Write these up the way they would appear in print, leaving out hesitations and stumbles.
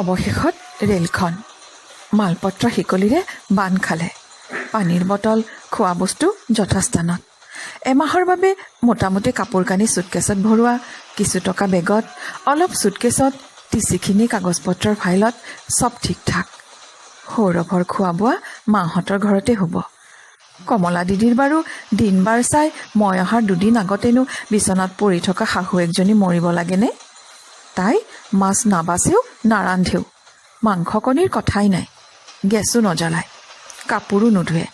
অৱশেষত ৰেলখন মালপত্ৰ শিকলিৰে বান্ধ খালে। পানীৰ বটল, খোৱা বস্তু যথাস্থানত। এমাহৰ বাবে মোটামুটি কাপোৰ কানি চুটকেছত ভৰোৱা, কিছু টকা বেগত, অলপ চুটকেছত, টিচিখিনি কাগজ পত্ৰৰ ফাইলত, চব ঠিক ঠাক। সৌৰভৰ খোৱা বোৱা মাহঁতৰ ঘৰতে হ'ব। কমলা দিদিৰ বাৰু দিন বাৰ চাই মই অহাৰ 2 দিন আগতেনো বিচনাত পৰি থকা শাহুৱেকজনী মৰিব লাগেনে? তাই মাছ নাবাচেও নাৰান্ধেও, মাংস কণীৰ কথাই নাই। গেছো নজ্বলায়, কাপোৰো নোধোৱে,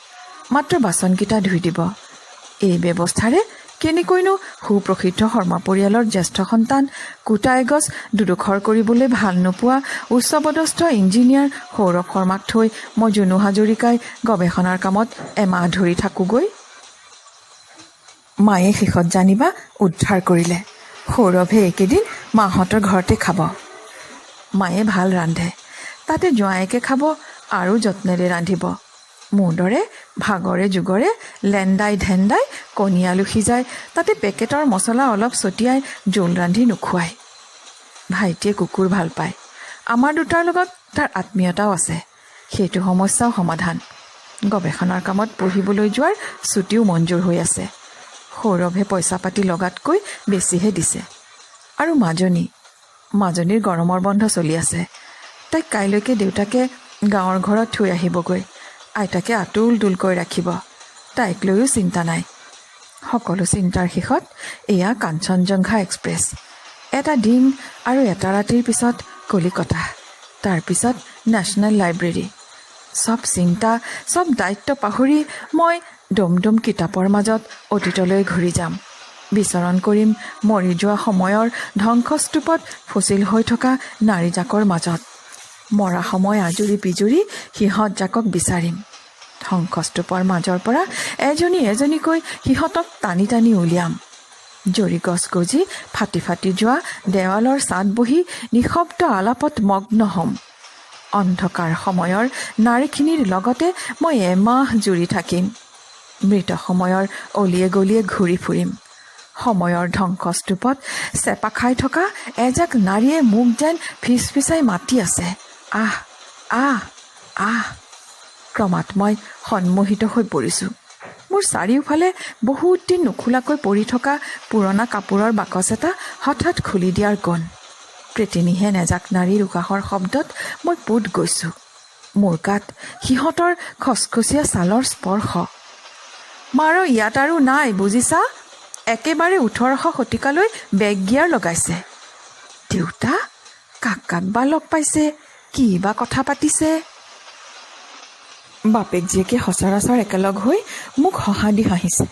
মাত্ৰ বাচনকেইটা ধুই দিব। এই ব্যৱস্থাৰে কেনেকৈনো সুপ্ৰসিদ্ধ শৰ্মা পৰিয়ালৰ জ্যেষ্ঠ সন্তান, কোটা এগছ দুডোখৰ কৰিবলৈ ভাল নোপোৱা উচ্চপদস্থ ইঞ্জিনিয়াৰ সৌৰভ শৰ্মাক থৈ মই জুনু হাজৰিকাই গৱেষণাৰ কামত এমাহ ধৰি থাকোগৈ। মায়ে শেষত জানিবা উদ্ধাৰ কৰিলে। সৌৰভে এইকেইদিন মাহঁতৰ ঘৰতে খাব। মায়ে ভাল ৰান্ধে, তাতে জোঁৱায়েকে খাব আৰু যত্নেৰে ৰান্ধিব। মোৰ দৰে ভাগৰে যুগৰে লেণ্ডাই ধেণ্ডাই কণী আলু সিজাই তাতে পেকেটৰ মছলা অলপ ছটিয়াই জোল ৰান্ধি নোখোৱায়। ভাইটিয়ে কুকুৰ ভাল পায়। আমাৰ দুটাৰ লগত তাৰ আত্মীয়তাও আছে। সেইটো সমস্যাও সমাধান। গৱেষণাৰ কামত পঢ়িবলৈ যোৱাৰ ছুটিও মঞ্জুৰ হৈ আছে। সৌৰভে পইচা পাতি লগাতকৈ বেছিহে দিছে। আৰু মাজনীৰ গৰমৰ বন্ধ চলি আছে। তাইক কাইলৈকে দেউতাকে গাঁৱৰ ঘৰত থৈ আহিবগৈ। আইতাকে আতুল তুলকৈ ৰাখিব। তাইক লৈও চিন্তা নাই। সকলো চিন্তাৰ শেষত এয়া কাঞ্চনজংঘা এক্সপ্ৰেছ। এটা দিন আৰু এটা ৰাতিৰ পিছত কলিকতা, তাৰপিছত নেশ্যনেল লাইব্ৰেৰী। চব চিন্তা, চব দায়িত্ব পাহৰি মই দমদম কিতাপৰ মাজত অতীতলৈ ঘূৰি যাম। বিচৰণ কৰিম মৰি যোৱা সময়ৰ ধ্বংসস্তূপত ফচিল হৈ থকা নাৰীজাকৰ মাজত। মৰা সময় আজুৰি পিজুৰি সিহঁত জাকক বিচাৰিম। ধ্বংসস্তূপৰ মাজৰ পৰা এজনী এজনীকৈ সিহঁতক টানি টানি উলিয়াম। জৰি গছ গজি ফাটি ফাটি যোৱা দেৱালৰ ছাদ বহি নিঃশব্দ আলাপত মগ্ন হ'ম। অন্ধকাৰ সময়ৰ নাৰীখিনিৰ লগতে মই এমাহ জুৰি থাকিম। মৃত সময়ৰ অলিয়ে গলিয়ে ঘূৰি ফুৰিম। সময়ৰ ধ্বংসস্তূপত চেপা খাই থকা এজাক নাৰীয়ে মোক যেন ফিচফিচাই মাতি আছে, আহ আহ আহ। ক্ৰমাৎ মই সন্মোহিত হৈ পৰিছোঁ। মোৰ চাৰিওফালে বহুত দিন নুখোলাকৈ পৰি থকা পুৰণা কাপোৰৰ বাকচ এটা হঠাৎ খুলি দিয়াৰ গণ। প্ৰেতিনীহেন এজাক নাৰীৰ উশাহৰ শব্দত মই পোত গৈছোঁ। মোৰ গাত সিহঁতৰ খচখচীয়া ছালৰ স্পৰ্শ। মাৰ ইয়াত আৰু নাই বুজিছা। একেবাৰে 18শ শতিকালৈ বেক গিয়াৰ লগাইছে। দেউতা কাক বা লগ পাইছে, কি বা কথা পাতিছে। বাপেক জীয়েকে সচৰাচৰ একেলগ হৈ মোক হহা দি হাঁহিছে।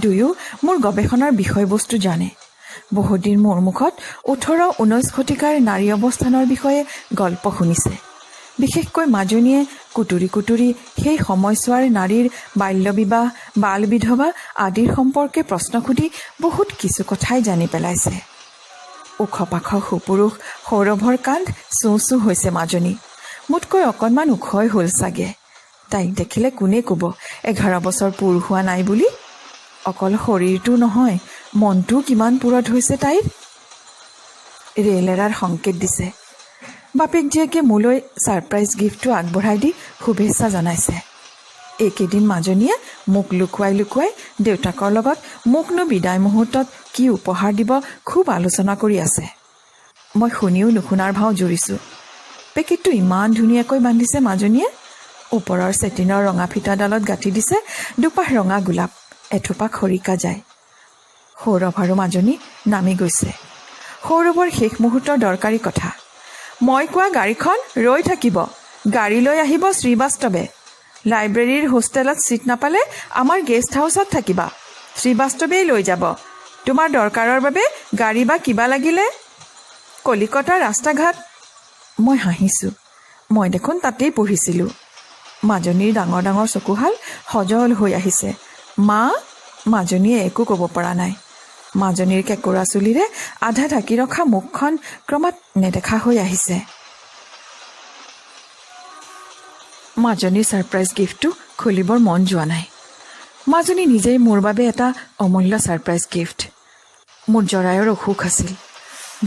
দুয়ো মোৰ গৱেষণাৰ বিষয়বস্তু জানে। বহুদিন মোৰ মুখত 18-19 শতিকাৰ নাৰী অৱস্থানৰ বিষয়ে গল্প শুনিছে। বিশেষকৈ মাজনীয়ে কুটুৰি কুটুৰি সেই সময়ছোৱাৰ নাৰীৰ বাল্যবিবাহ, বাল বিধৱা আদিৰ সম্পৰ্কে প্ৰশ্ন সুধি বহুত কিছু কথাই জানি পেলাইছে। ওখ পাখ সুপুৰুষ সৌৰভৰ কান্ধ চোঁ চোঁ হৈছে মাজনী। মোতকৈ অকণমান ওখই হ'ল চাগে। তাইক দেখিলে কোনে ক'ব 11 বছৰ পূৰ হোৱা নাই বুলি। অকল শৰীৰটো নহয়, মনটোও কিমান পূৰঠ হৈছে তাইৰ। ৰেল এৰাৰ সংকেত দিছে। বাপেক জীয়েকে মোলৈ ছাৰপ্ৰাইজ গিফ্টটো আগবঢ়াই দি শুভেচ্ছা জনাইছে। এইকেইদিন মাজনীয়ে মোক লুকুৱাই লুকুৱাই দেউতাকৰ লগত মোকনো বিদায় মুহূৰ্তত কি উপহাৰ দিব খুব আলোচনা কৰি আছে। মই শুনিও নুশুনাৰ ভাও জুৰিছোঁ। পেকেটটো ইমান ধুনীয়াকৈ বান্ধিছে মাজনীয়ে। ওপৰৰ চেটিনৰ ৰঙা ফিটাডালত গাঁঠি দিছে দুপাহ ৰঙা গোলাপ, এথোপা খৰিকা যায়। সৌৰভ আৰু মাজনী নামি গৈছে। সৌৰভৰ শেষ মুহূৰ্তৰ দৰকাৰী কথা, মই কোৱা গাড়ীখন ৰৈ থাকিব। গাড়ী লৈ আহিব শ্ৰীবাস্তৱে। লাইব্ৰেৰীৰ হোষ্টেলত ছিট নাপালে আমাৰ গেষ্ট হাউচত থাকিবা। শ্ৰীবাস্তৱেই লৈ যাব। তোমাৰ দৰকাৰৰ বাবে গাড়ী বা কিবা লাগিলে। কলিকতাৰ ৰাস্তা ঘাট। মই হাঁহিছোঁ। মই দেখোন তাতেই পঢ়িছিলোঁ। মাজনীৰ ডাঙৰ ডাঙৰ চকুহাল সজল হৈ আহিছে। মা। মাজনীয়ে একো ক'ব পৰা নাই। মাজনীৰ কেঁকোৰা চুলিৰে আধা ঢাকি ৰখা মুখখন ক্ৰমাৎ নেদেখা হৈ আহিছে। মাজনীৰ ছাৰপ্ৰাইজ গিফ্টটো খুলিবৰ মন যোৱা নাই। মাজনী নিজেই মোৰ বাবে এটা অমূল্য ছাৰপ্ৰাইজ গিফ্ট। মোৰ জৰায়ুৰ অসুখ আছিল।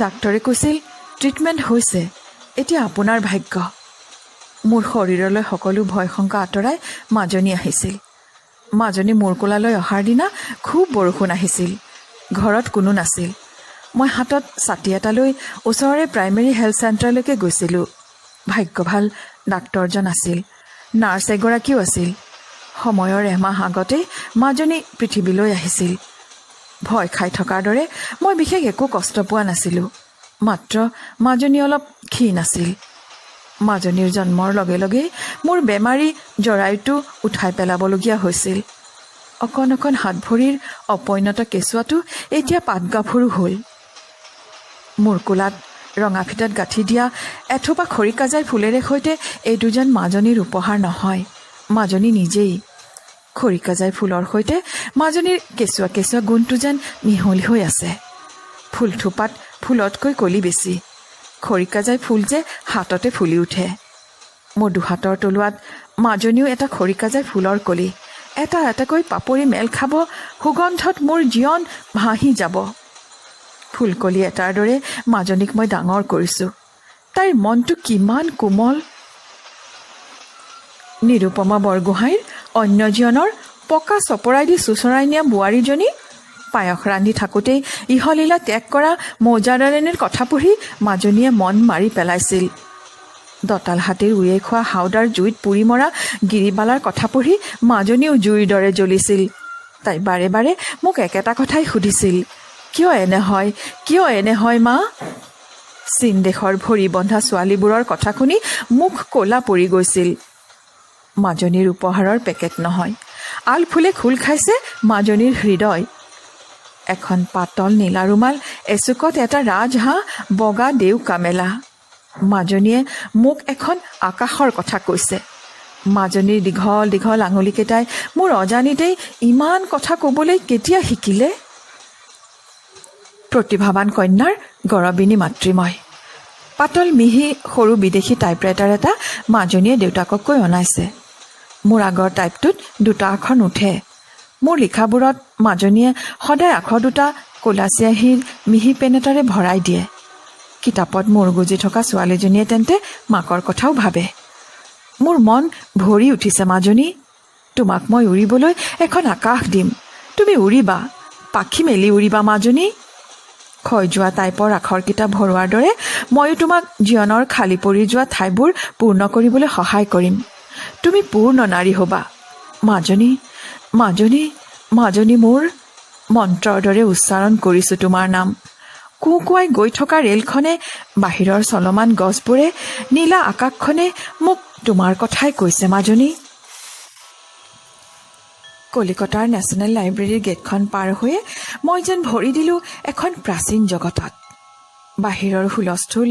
ডাক্তৰে কৈছিল ট্ৰিটমেণ্ট হৈছে, এতিয়া আপোনাৰ ভাগ্য। মোৰ শৰীৰলৈ সকলো ভয় শংকা আঁতৰাই মাজনী আহিছিল। মাজনী মোৰ কোলালৈ অহাৰ দিনা খুব বৰষুণ আহিছিল। ঘৰত কোনো নাছিল। মই হাতত ছাতি এটা লৈ ওচৰৰে প্ৰাইমেৰী হেল্থ চেণ্টাৰলৈকে গৈছিলোঁ। ভাগ্য ভাল ডাক্তৰজন আছিল, নাৰ্ছ এগৰাকীও আছিল। সময়ৰ এমাহ আগতেই মাজনী পৃথিৱীলৈ আহিছিল। ভয় খাই থকাৰ দৰে মই বিশেষ একো কষ্ট পোৱা নাছিলোঁ। মাত্ৰ মাজনী অলপ ক্ষীণ আছিল। মাজনীৰ জন্মৰ লগে লগেই মোৰ বেমাৰী জৰায়ুটো উঠাই পেলাবলগীয়া হৈছিল। অকণ অকণ হাত ভৰিৰ অপৰিণত কেঁচুৱাটো এতিয়া পাতগাভৰু হ'ল। মোৰ কোলাত ৰঙা ফিটাত গাঁঠি দিয়া এথোপা খৰিকাজাই ফুলেৰে সৈতে এইটো যেন মাজনীৰ উপহাৰ নহয়, মাজনী নিজেই। খৰিকাজাই ফুলৰ সৈতে মাজনীৰ কেঁচুৱা কেঁচুৱা গুণটো যেন মিহলি হৈ আছে। ফুলথোপাত ফুলতকৈ কলি বেছি। খৰিকাজাই ফুল যে হাততে ফুলি উঠে। মোৰ দুহাতৰ তলুৱাত মাজনীও এটা খৰিকাজাই ফুলৰ কলি। এটা এটাকৈ পাপৰি মেল খাব, সুগন্ধত মোৰ জীৱন ভাহি যাব। ফুলকলি এটাৰ দৰে মাজনীক মই ডাঙৰ কৰিছোঁ। তাইৰ মনটো কিমান কোমল। নিৰুপমা বৰগোহাঁইৰ অন্য জীৱনৰ পকা চপৰাই দি চোঁচৰাই নিয়া বোৱাৰীজনী পায়স ৰান্ধি থাকোঁতেই ইহলীলা ত্যাগ কৰা মৌজাদাৰণীৰ কথা পঢ়ি মাজনীয়ে মন মাৰি পেলাইছিল। দঁতাল হাতীৰ উয়ে খোৱা হাওদাৰ জুইত পুৰি মৰা গিৰিবালাৰ কথা পঢ়ি মাজনীও জুইৰ দৰে জ্বলিছিল। তাই বাৰে বাৰে মোক একেটা কথাই সুধিছিল, কিয় এনে হয়, কিয় এনে হয় মা? চীন দেশৰ ভৰি বন্ধা ছোৱালীবোৰৰ কথা শুনি মুখ ক'লা পৰি গৈছিল। মাজনীৰ উপহাৰৰ পেকেট নহয়, আলফুলে খোল খাইছে মাজনীৰ হৃদয়। এখন পাতল নীলা ৰুমাল, এচুকত এটা ৰাজহাঁহ, বগা দেউ কামেলা। মাজনীয়ে মোক এখন আকাশৰ কথা কৈছে। মাজনীৰ দীঘল দীঘল আঙুলিকেইটাই মোৰ অজানিতেই ইমান কথা ক'বলৈ কেতিয়া শিকিলে? প্ৰতিভাৱান কন্যাৰ গৰবিনী মাতৃময়। পাতল মিহি সৰু বিদেশী টাইপৰাইটাৰ এটা মাজনীয়ে দেউতাকক কৈ অনাইছে। মোৰ আগৰ টাইপটোত দুটা আখৰ নুঠে। মোৰ লিখাবোৰত মাজনীয়ে সদায় আখৰ দুটা ক'লা চিয়াহীৰ মিহি পেন এটাৰে ভৰাই দিয়ে। কিতাপত মূৰ গুজি থকা ছোৱালীজনীয়ে তেন্তে মাকৰ কথাও ভাবে। মোৰ মন ভৰি উঠিছে মাজনী। তোমাক মই উৰিবলৈ এখন আকাশ দিম, তুমি উৰিবা, পাখি মেলি উৰিবা মাজনী। ক্ষয় যোৱা টাইপৰ আখৰকেইটা ভৰোৱাৰ দৰে ময়ো তোমাক জীৱনৰ খালী পৰি যোৱা ঠাইবোৰ পূৰ্ণ কৰিবলৈ সহায় কৰিম। তুমি পূৰ্ণ নাৰী হ'বা মাজনী, মাজনী, মাজনী মোৰ। মন্ত্ৰৰ দৰে উচ্চাৰণ কৰিছোঁ তোমাৰ নাম। কুঁকুৱাই গৈ থকা ৰেলখনে, বাহিৰৰ চলমান গছবোৰে, নীলা আকাশখনে মোক তোমাৰ কথাই কৈছে মাজনী। কলিকতাৰ নেশ্যনেল লাইব্ৰেৰীৰ গেটখন পাৰ হৈয়ে মই যেন ভৰি দিলোঁ এখন প্ৰাচীন জগতত। বাহিৰৰ হুলস্থুল,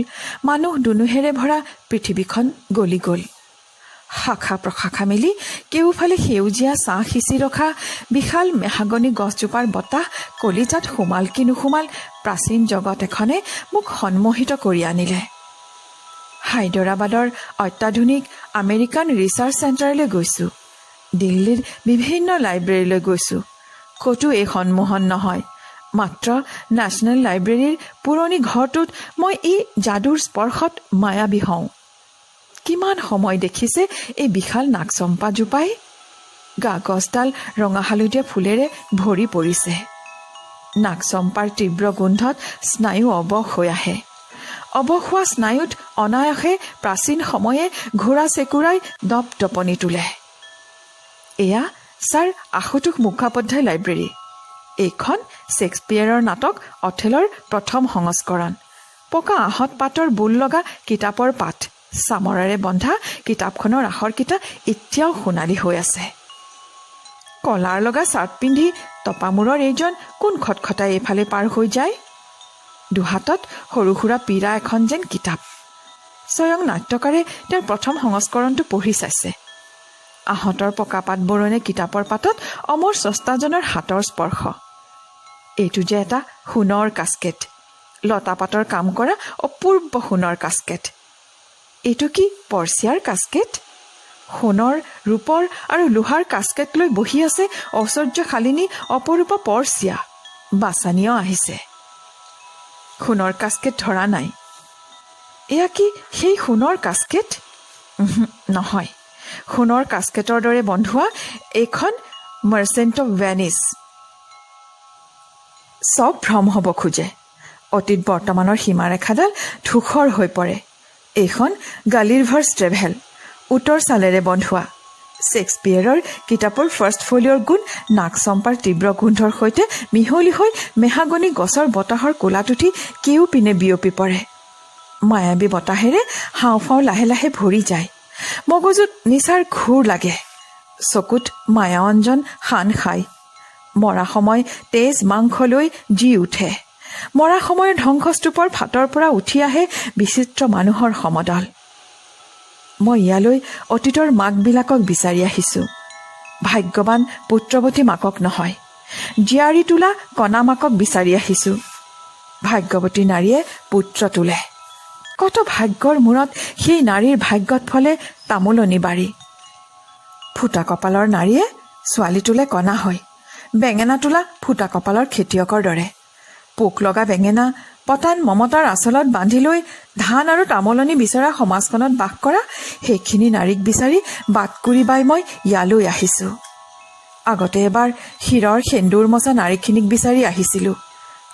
মানুহ দুনুহেৰে ভৰা পৃথিৱীখন গলি গ'ল। শাখা প্ৰশাখা মেলি কেওফালে সেউজীয়া ছাঁ সিঁচি ৰখা বিশাল মেহাগনি গছজোপাৰ বতাহ কলিজাত সোমাল কি নোসোমাল প্ৰাচীন জগত এখনে মোক সন্মোহিত কৰি আনিলে। হায়দৰাবাদৰ অত্যাধুনিক আমেৰিকান ৰিচাৰ্চ চেণ্টাৰলৈ গৈছোঁ। দিল্লীৰ বিভিন্ন লাইব্ৰেৰীলৈ গৈছোঁ। ক'তো এই সন্মোহন নহয়। মাত্ৰ নেশ্যনেল লাইব্ৰেৰীৰ পুৰণি ঘৰটোত মই এই যাদুৰ স্পৰ্শত মায়াবী হওঁ। কিমান সময় দেখিছে এই বিশাল নাগচম্পাজোপাই। গা গছডাল ৰঙা হালধীয়া ফুলেৰে ভৰি পৰিছে। নাগচম্পাৰ তীব্ৰ গোন্ধত স্নায়ু অৱস হৈ আহে। অৱস হোৱা স্নায়ুত অনায়াসে প্ৰাচীন সময়ে ঘোঁৰা চেকুৰাই দপদপনি তোলে। এয়া ছাৰ আশুতোষ মুখোপাধ্যায় লাইব্ৰেৰী। এইখন শ্বেক্সপিয়েৰৰ নাটক অথেলৰ প্ৰথম সংস্কৰণ। পকা আহঁত পাতৰ বোল লগা কিতাপৰ পাত, চামৰাৰে বন্ধা কিতাপখনৰ আখৰকেইটা এতিয়াও সোণালী হৈ আছে। কলাৰ লগা চাৰ্ট পিন্ধি তপামূৰৰ এইজন কোন খটখটাই এইফালে পাৰ হৈ যায়। দুহাতত সৰু সুৰা পীৰা এখন যেন কিতাপ। স্বয়ং নাট্যকাৰে তেওঁৰ প্ৰথম সংস্কৰণটো পঢ়ি চাইছে। আহঁতৰ পকা পাত বৰণে কিতাপৰ পাতত অমৰ স্ৰষ্টাজনৰ হাতৰ স্পৰ্শ। এইটো যে এটা সোণৰ কাস্কেট, লতা পাতৰ কাম কৰা অপূৰ্ব সোণৰ কাস্কেট। এইটো কি পৰ্চিয়াৰ কাস্কেট? সোণৰ, ৰূপৰ আৰু লোহাৰ কাস্কেট লৈ বহি আছে ঐশ্বৰ্যশালিনী অপৰূপা পৰ্চিয়া। বাছানীয় আহিছে। সোণৰ কাস্কেট ধৰা নাই। এয়া কি সেই সোণৰ কাস্কেট? নহয়, সোণৰ কাস্কেটৰ দৰে বন্ধোৱা এইখন মাৰ্চেণ্ট অৱ ভেনিছ। চব ভ্ৰম হ'ব খোজে। অতীত বৰ্তমানৰ সীমাৰেখাডাল ধূসৰ হৈ পৰে। এইখন গালিভাৰ্ছ ট্ৰেভেল, উত্তৰ ছালেৰে বন্ধোৱা। শ্বেক্সপিয়েৰৰ কিতাপৰ ফাৰ্ষ্ট ফলিঅ'ৰ গুণ নাগচম্পাৰ তীব্ৰ গোন্ধৰ সৈতে মিহলি হৈ মেহাগনি গছৰ বতাহৰ কোলাত উঠি কেওপিনে বিয়পি পৰে। মায়াবী বতাহেৰে হাওঁফাওঁ লাহে লাহে ভৰি যায়। মগজুত নিচাৰ ঘূৰ লাগে। চকুত মায়াঞ্জন শান খায়। মৰা সময় তেজ মাংসলৈ জি উঠে। মৰা সময়ৰ ধ্বংসস্তূপৰ ফাটৰ পৰা উঠি আহে বিচিত্ৰ মানুহৰ সমদল। মই ইয়ালৈ অতীতৰ মাকবিলাকক বিচাৰি আহিছোঁ। ভাগ্যৱান পুত্ৰৱতী মাকক নহয়, জীয়াৰী তোলা কণা মাকক বিচাৰি আহিছোঁ। ভাগ্যৱতী নাৰীয়ে পুত্ৰ তোলে। কত ভাগ্যৰ মূৰত সেই নাৰীৰ ভাগ্যত ফলে তামোলনি বাৰী। ফুটা কপালৰ নাৰীয়ে ছোৱালী তোলে কণা হয়। বেঙেনা তোলা ফুটা কপালৰ খেতিয়কৰ দৰে। পোক লগা বেঙেনা পতান মমতাৰ আচলত বান্ধি লৈ ধান আৰু তামোলনি বিচৰা সমাজখনত বাস কৰা সেইখিনি নাৰীক বিচাৰি বাটকুৰি বাই মই ইয়ালৈ আহিছোঁ। আগতে এবাৰ শিৰৰ সেন্দুৰ মচা নাৰীখিনিক বিচাৰি আহিছিলোঁ।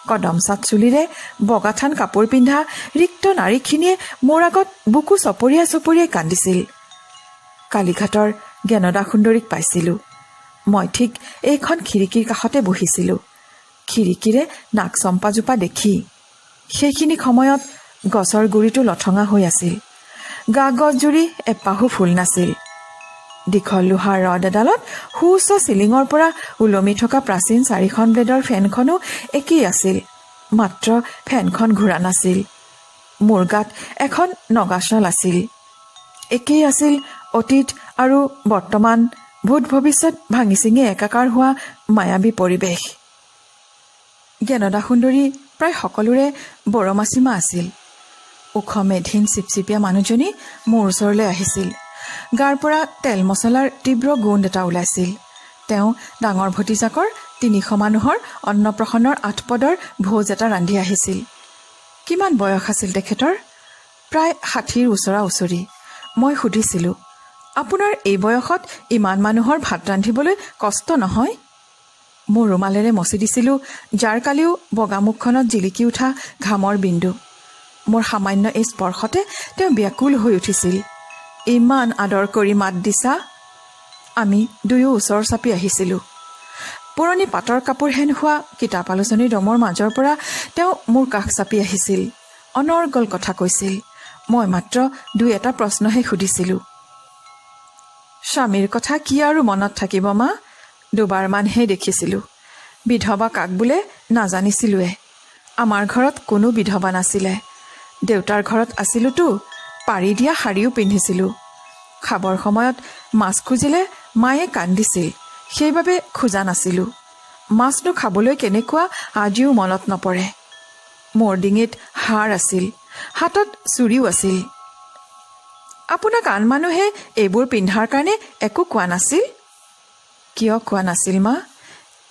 কদমচাত চুলিৰে বগাঠান কাপোৰ পিন্ধা ৰিক্ত নাৰীখিনিয়ে মোৰ আগত বুকু চপৰিয়াই চপৰিয়াই কান্দিছিল। কালীঘাটৰ জ্ঞানদা সুন্দৰীক পাইছিলোঁ। মই ঠিক এইখন খিৰিকীৰ কাষতে বহিছিলোঁ। খিৰিকীৰে নাগচম্পাজোপা দেখি। সেইখিনি সময়ত গছৰ গুৰিটো লঠঙা হৈ আছিল। গা গছজুৰি এপাহো ফুল নাছিল। দীঘল লোহাৰ ৰড এডালত সুউচ্চ চিলিঙৰ পৰা ওলমি থকা প্ৰাচীন 4খন ব্লেডৰ ফেনখনো একেই আছিল, মাত্ৰ ফেনখন ঘূৰা নাছিল। মোৰ গাত এখন নগাশাল আছিল। একেই আছিল অতীত আৰু বৰ্তমান, ভূত ভৱিষ্যত ভাঙি চিঙি একাকাৰ হোৱা মায়াবী পৰিৱেশ। জ্ঞানদা সুন্দৰী প্ৰায় সকলোৰে বৰমাচিমা আছিল। ওখ মেধিন চিপচিপীয়া মানুহজনী মোৰ ওচৰলৈ আহিছিল। গাৰ পৰা তেল মছলাৰ তীব্ৰ গোন্ধ এটা ওলাইছিল। তেওঁ ডাঙৰ ভতিজাকৰ 300 মানুহৰ অন্নপ্ৰসন্নৰ 8 পদৰ ভোজ এটা ৰান্ধি আহিছিল। কিমান বয়স আছিল তেখেতৰ? প্ৰায় 60ৰ ওচৰা ওচৰি। মই সুধিছিলোঁ, আপোনাৰ এই বয়সত ইমান মানুহৰ ভাত ৰান্ধিবলৈ কষ্ট নহয়? মোৰ ৰুমালেৰে মচি দিছিলোঁ যাৰ কালিও বগা মুখখনত জিলিকি উঠা ঘামৰ বিন্দু। মোৰ সামান্য এই স্পৰ্শতে তেওঁ ব্যাকুল হৈ উঠিছিল। ইমান আদৰ কৰি মাত দিছা। আমি দুয়ো ওচৰ চাপি আহিছিলোঁ। পুৰণি পাটৰ কাপোৰ হেন হোৱা কিতাপ আলোচনীৰ দমৰ মাজৰ পৰা তেওঁ মোৰ কাষ চাপি আহিছিল। অনৰ্গল কথা কৈছিল। মই মাত্ৰ 2-এটা প্ৰশ্নহে সুধিছিলোঁ। স্বামীৰ কথা কি আৰু মনত থাকিব মা? দুবাৰমানহে দেখিছিলোঁ। বিধৱা কাক বোলে নাজানিছিলোৱে। আমাৰ ঘৰত কোনো বিধৱা নাছিলে। দেউতাৰ ঘৰত আছিলোতো, পাৰি দিয়া শাৰীও পিন্ধিছিলোঁ। খাবৰ সময়ত মাছ খুজিলে মায়ে কান্দিছিল, সেইবাবে খোজা নাছিলোঁ। মাছনো খাবলৈ কেনেকুৱা আজিও মনত নপৰে। মোৰ ডিঙিত হাৰ আছিল, হাতত চুৰিও আছিল। আপোনাক আন মানুহে এইবোৰ পিন্ধাৰ কাৰণে একো কোৱা নাছিল? কিয় কোৱা নাছিল মা?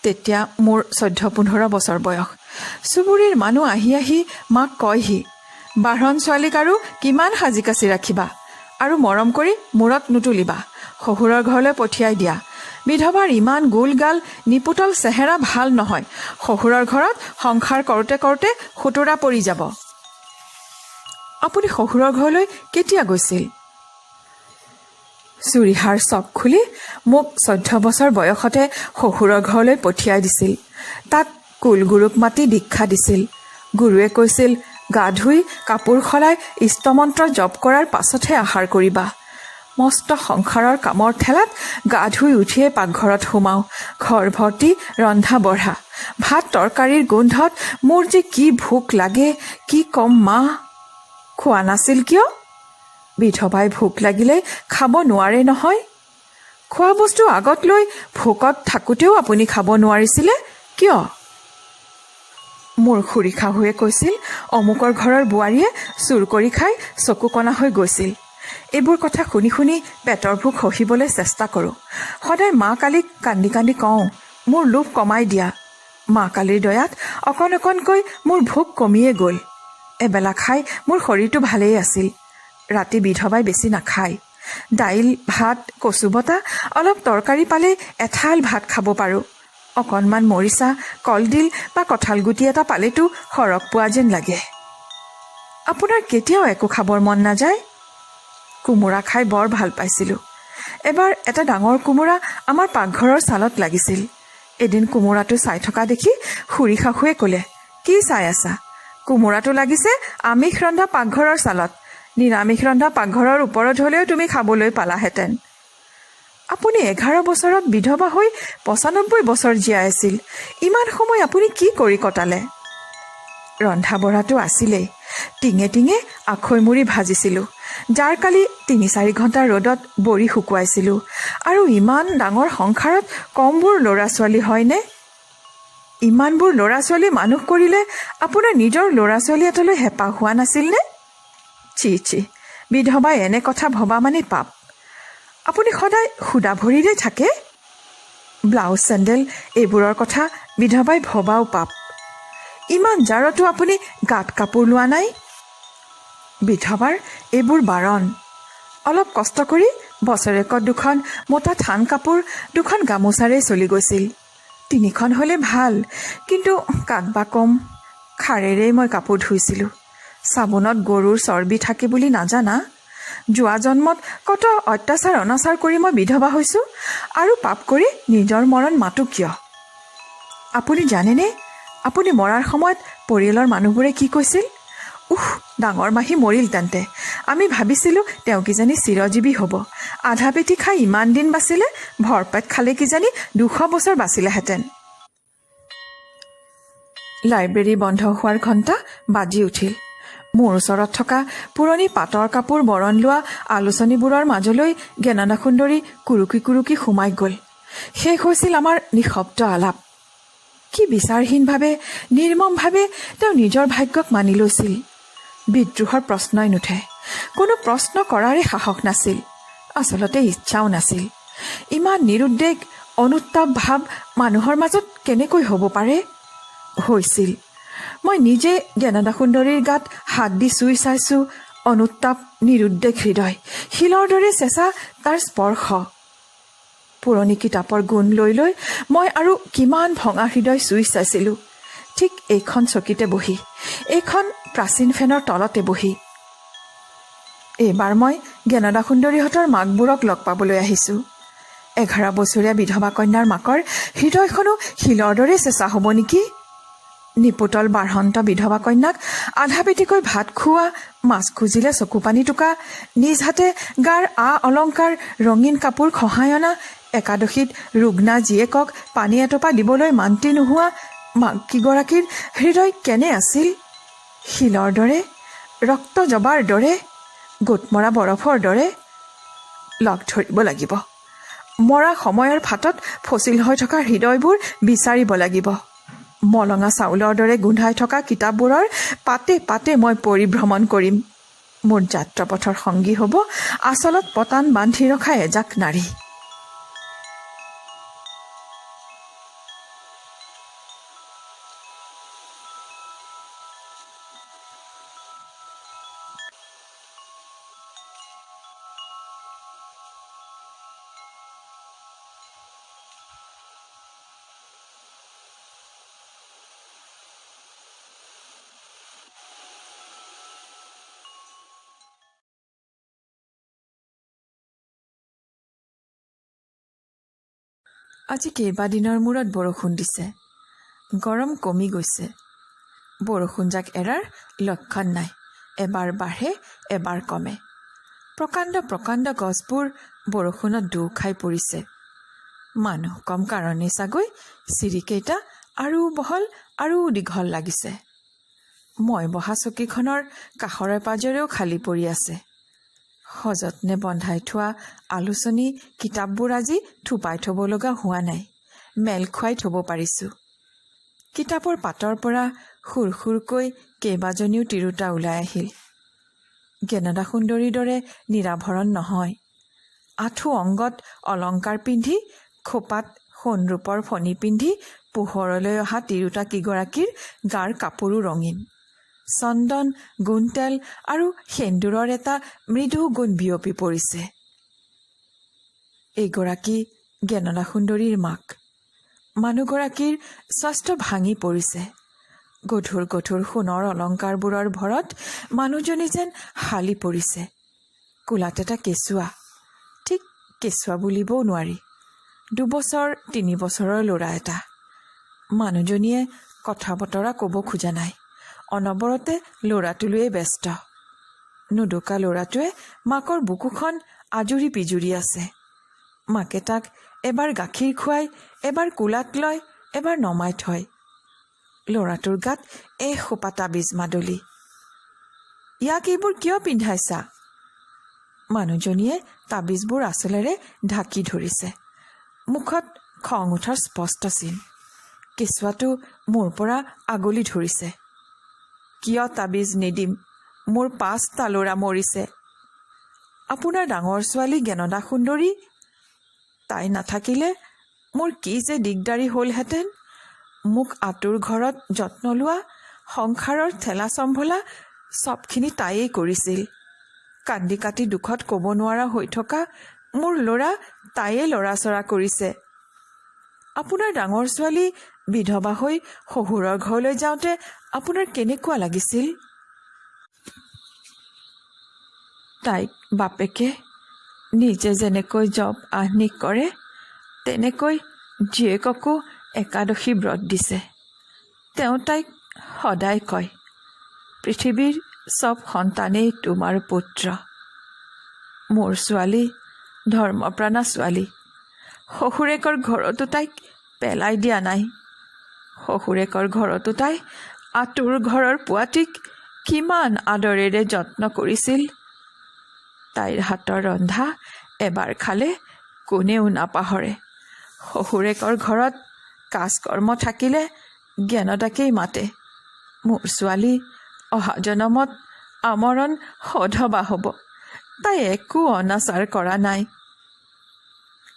তেতিয়া মোৰ 14-15 বছৰ বয়স। চুবুৰীৰ মানুহ আহি আহি মাক কয়হি, বাঢ়ন ছোৱালীক আৰু কিমান সাজি কাচি ৰাখিবা আৰু মৰম কৰি মূৰত নুতুলিবা, শহুৰৰ ঘৰলৈ পঠিয়াই দিয়া। বিধৱাৰ ইমান গোল গাল নিপুতল চেহেৰা ভাল নহয়। শহুৰৰ ঘৰত সংসাৰ কৰোঁতে কৰোঁতে সুতুৰা পৰি যাব। আপুনি শহুৰৰ ঘৰলৈ কেতিয়া গৈছিল? চুৰিহাৰ চক খুলি মোক 14 বছৰ বয়সতে শহুৰৰ ঘৰলৈ পঠিয়াই দিছিল। তাত কুলগুৰুক মাতি দীক্ষা দিছিল। গুৰুৱে কৈছিল, গা ধুই কাপোৰ সলাই ইষ্টমন্ত্ৰ জপ কৰাৰ পাছতহে আহাৰ কৰিবা। মস্ত সংসাৰৰ কামৰ ঠেলাত গা ধুই উঠিয়ে পাকঘৰত সোমাওঁ। ঘৰ ভৰ্তি ৰন্ধা বঢ়া। ভাত তৰকাৰীৰ গোন্ধত মোৰ যে কি ভোক লাগে, কি কম মা। খোৱা নাছিল কিয়? বিধৱাই ভোক লাগিলে খাব নোৱাৰে নহয়। খোৱা বস্তু আগত লৈ ভোকত থাকোঁতেও আপুনি খাব নোৱাৰিছিলে কিয়? মোৰ খুৰী শাহুৱে কৈছিল, অমুকৰ ঘৰৰ বোৱাৰীয়ে চুৰ কৰি খাই চকু কণা হৈ গৈছিল। এইবোৰ কথা শুনি শুনি পেটৰ ভোক সহিবলৈ চেষ্টা কৰোঁ। সদায় মা কালীক কান্দি কান্দি কওঁ, মোৰ লোভ কমাই দিয়া। মা কালীৰ দয়াত অকণ অকণকৈ মোৰ ভোক কমিয়ে গ'ল। এবেলা খাই মোৰ শৰীৰটো ভালেই আছিল। ৰাতি বিধৱাই বেছি নাখায়। দাইল, ভাত, কচু বটা, অলপ তৰকাৰী পালে এথাল ভাত খাব পাৰোঁ। অকণমান মৰিচা, কলডিল বা কঁঠালগুটি এটা পালেতো সৰগ পোৱা যেন লাগে। আপোনাৰ কেতিয়াও একো খাবৰ মন নাযায়? কোমোৰা খাই বৰ ভাল পাইছিলোঁ। এবাৰ এটা ডাঙৰ কোমোৰা আমাৰ পাকঘৰৰ চালত লাগিছিল। এদিন কোমোৰাটো চাই থকা দেখি খুৰী শাহুৱে ক'লে, কি চাই আছা? কোমোৰাটো লাগিছে আমিষ ৰন্ধা পাকঘৰৰ চালত। নিৰামিষ ৰন্ধা পাকঘৰৰ ওপৰত হ'লেও তুমি খাবলৈ পালাহেঁতেন। আপুনি 11 বছৰত বিধৱা হৈ 95 বছৰ জীয়াই আছিল। ইমান সময় আপুনি কি কৰি কটালে? ৰন্ধা বঢ়াটো আছিলেই। টিঙে টিঙে আখৈ মুড়ি ভাজিছিলোঁ, যাৰ কালি 3-4 ঘণ্টা ৰ'দত বৰি শুকুৱাইছিলোঁ। আৰু ইমান ডাঙৰ সংসাৰত কমবোৰ ল'ৰা ছোৱালী হয়নে? ইমানবোৰ ল'ৰা ছোৱালী মানুহ কৰিলে আপোনাৰ নিজৰ ল'ৰা ছোৱালী এটালৈ হেঁপাহ হোৱা নাছিলনে? চি চি, বিধৱাই এনে কথা ভবা মানে পাপ। আপুনি সদায় সুদা ভৰিৰে থাকে? ব্লাউজ, চেণ্ডেল এইবোৰৰ কথা বিধৱাই ভবাও পাপ। ইমান জাৰতো আপুনি গাত কাপোৰ লোৱা নাই? বিধৱাৰ এইবোৰ বাৰণ। অলপ কষ্ট কৰি বছৰেকত 2খন মোটা থান কাপোৰ, 2খন গামোচাৰে চলি গৈছিল। 3খন হ'লে ভাল, কিন্তু কাক বা কম। খাৰেৰেই মই কাপোৰ ধুইছিলোঁ। চাবোনত গৰুৰ চৰ্বি থাকে বুলি নাজানা? যোৱা জন্মত কত অত্যাচাৰ অনাচাৰ কৰি মই বিধৱা হৈছোঁ, আৰু পাপ কৰি নিজৰ মৰণ মাতো কিয়? আপুনি জানেনে, আপুনি মৰাৰ সময়ত পৰিয়ালৰ মানুহবোৰে কি কৈছিল? ডাঙৰ মাহী মৰিল তেন্তে। আমি ভাবিছিলোঁ তেওঁ কিজানি চিৰজীৱী হ'ব। আধা পেটি খাই ইমান দিন বাচিলে, ভৰপেট খালে কিজানি 200 বছৰ বাচিলেহেঁতেন। লাইব্ৰেৰী বন্ধ হোৱাৰ ঘণ্টা বাজি উঠিল। মোৰ ওচৰত থকা পুৰণি পাটৰ কাপোৰ বৰণ লোৱা আলোচনীবোৰৰ মাজলৈ জ্ঞানদা সুন্দৰী কুৰুকি কুৰুকি সোমাই গ'ল। শেষ হৈছিল আমাৰ নিঃশব্দ আলাপ। কি বিচাৰহীনভাৱে, নিৰ্মমভাৱে তেওঁ নিজৰ ভাগ্যক মানি লৈছিল। বিদ্ৰোহৰ প্ৰশ্নই নুঠে। কোনো প্ৰশ্ন কৰাৰে সাহস নাছিল, আচলতে ইচ্ছাও নাছিল। ইমান নিৰুদ্বেগ, অনুত্তাপ ভাৱ মানুহৰ মাজত কেনেকৈ হ'ব পাৰে? হৈছিল। মই নিজে জ্ঞানদা সুন্দৰীৰ গাত হাত দি চুই চাইছোঁ। অনুত্তাপ, নিৰুদ্বেগ হৃদয়, শিলৰ দৰে চেঁচা তাৰ স্পৰ্শ। পুৰণি কিতাপৰ গুণ লৈ লৈ মই আৰু কিমান ভঙা হৃদয় চুই চাইছিলোঁ। ঠিক এইখন চকীতে বহি, এইখন প্ৰাচীন ফেনৰ তলতে বহি। এইবাৰ মই জ্ঞানদা সুন্দৰীহঁতৰ মাকবোৰক লগ পাবলৈ আহিছোঁ। 11 বছৰীয়া বিধৱা কন্যাৰ মাকৰ হৃদয়খনো শিলৰ দৰে চেঁচা হ'ব নেকি? নিপুতল বাঢ়ন্ত বিধৱা কন্যাক আধা পেটিকৈ ভাত খুওৱা, মাছ খুজিলে চকুপানী টোকা, নিজ হাতে গাৰ অলংকাৰ, ৰঙীন কাপোৰ খহাই অনা, একাদশীত ৰুগ্না জীয়েকক পানী এটোপা দিবলৈ মান্তি নোহোৱা মাককেইগৰাকীৰ হৃদয় কেনে আছিল? শিলৰ দৰে, ৰক্ত জবাৰ দৰে, গোটমৰা বৰফৰ দৰে। লগ ধৰিব লাগিব। মৰা সময়ৰ ফাটত ফচিল হৈ থকা হৃদয়বোৰ বিচাৰিব লাগিব। মলঙা চাউলৰ দৰে গোন্ধাই থকা কিতাপবোৰৰ পাতে পাতে মই পৰিভ্ৰমণ কৰিম। মোৰ যাত্ৰাপথৰ সংগী হ'ব আচলত পতান বান্ধি ৰখা এজাক নাৰী। আজি কেইবাদিনৰ মূৰত বৰষুণ দিছে। গৰম কমি গৈছে। বৰষুণজাক এৰাৰ লক্ষণ নাই। এবাৰ বাঢ়ে, এবাৰ কমে। প্ৰকাণ্ড প্ৰকাণ্ড গছবোৰ বৰষুণত ডুব খাই পৰিছে। মানুহ কম কাৰণে চাগৈ চিৰিকেইটা আৰু বহল আৰু দীঘল লাগিছে। মই বহা চকীখনৰ কাষৰে পাজৰেও খালী পৰি আছে। সযত্নে বন্ধাই থোৱা আলোচনী, কিতাপবোৰ আজি থোপাই থ'ব লগা হোৱা নাই। মেল খুৱাই থ'ব পাৰিছোঁ। কিতাপৰ পাতৰ পৰা সুৰসুৰকৈ কেইবাজনীও তিৰোতা ওলাই আহিল। জ্ঞানদা সুন্দৰীৰ দৰে নিৰাভৰণ নহয়। আঁঠু অংগত অলংকাৰ পিন্ধি, খোপাত সোণৰূপৰ ফণি পিন্ধি পোহৰলৈ অহা তিৰোতা কেইগৰাকীৰ গাৰ কাপোৰো ৰঙীন। চন্দন, গোণতেল আৰু সেন্দুৰৰ এটা মৃদু গুণ বিয়পি পৰিছে। এইগৰাকী জ্ঞানদা সুন্দৰীৰ মাক। মানুহগৰাকীৰ স্বাস্থ্য ভাঙি পৰিছে। গধুৰ গধুৰ সোণৰ অলংকাৰবোৰৰ ভৰত মানুহজনী যেন হালি পৰিছে। কোলাত এটা কেঁচুৱা, ঠিক কেঁচুৱা বুলিবও নোৱাৰি, 2 বছৰ 3 বছৰৰ ল'ৰা এটা। মানুহজনীয়ে কথা বতৰা ক'ব খোজা নাই, অনবৰতে ল'ৰাটোলৈয়ে ব্যস্ত। নুদুকা ল'ৰাটোৱে মাকৰ বুকুখন আজুৰি পিজুৰি আছে। মাকে তাক এবাৰ গাখীৰ খুৱাই, এবাৰ কোলাত লয়, এবাৰ নমাই থয়। ল'ৰাটোৰ গাত এসোপা তাবিজ মাদলি। ইয়াক এইবোৰ কিয় পিন্ধাইছা? মানুহজনীয়ে তাবিজবোৰ আঁচলেৰে ঢাকি ধৰিছে। মুখত খং উঠাৰ স্পষ্ট চিন। কেঁচুৱাটো মোৰ পৰা আগলি ধৰিছে। কিয় তাবিজ নিদিম? মোৰ 5টা ল'ৰা মৰিছে। আপোনাৰ ডাঙৰ ছোৱালী জ্ঞানদা সুন্দৰী, তাই নাথাকিলে মোৰ কি যে দিগদাৰী হ'লহেঁতেন। মোক আঁতুৰ ঘৰত যত্ন লোৱা, সংসাৰৰ ঠেলা চম্ভলা চবখিনি তাইয়েই কৰিছিল। কান্দি কাটি দুখত ক'ব নোৱাৰা হৈ থকা মোৰ ল'ৰা তাইয়ে লৰা-চৰা কৰিছে। আপোনাৰ ডাঙৰ ছোৱালী বিধৱা হৈ শহুৰৰ ঘৰলৈ যাওঁতে আপোনাৰ কেনেকুৱা লাগিছিল? তাইক বাপেকে নিজে যেনেকৈ জপ আহ্নিক কৰে, তেনেকৈ জীয়েককো একাদশী ব্ৰত দিছে। তেওঁ তাইক সদায় কয়, পৃথিৱীৰ চব সন্তানেই তোমাৰ পুত্ৰ। মোৰ ছোৱালী ধৰ্মপ্ৰাণা ছোৱালী। শহুৰেকৰ ঘৰতো তাইক পেলাই দিয়া নাই। শহুৰেকৰ ঘৰতো তাই আঁতুৰ ঘৰৰ পোৱাটিক কিমান আদৰেৰে যত্ন কৰিছিল। তাইৰ হাতৰ ৰন্ধা এবাৰ খালে কোনেও নাপাহৰে। শহুৰেকৰ ঘৰত কাজ কৰ্ম থাকিলে জ্ঞানদাকেই মাতে। মোৰ ছোৱালী অহা জনমত আমৰণ সধবা হ'ব। তাই একো অনাচাৰ কৰা নাই।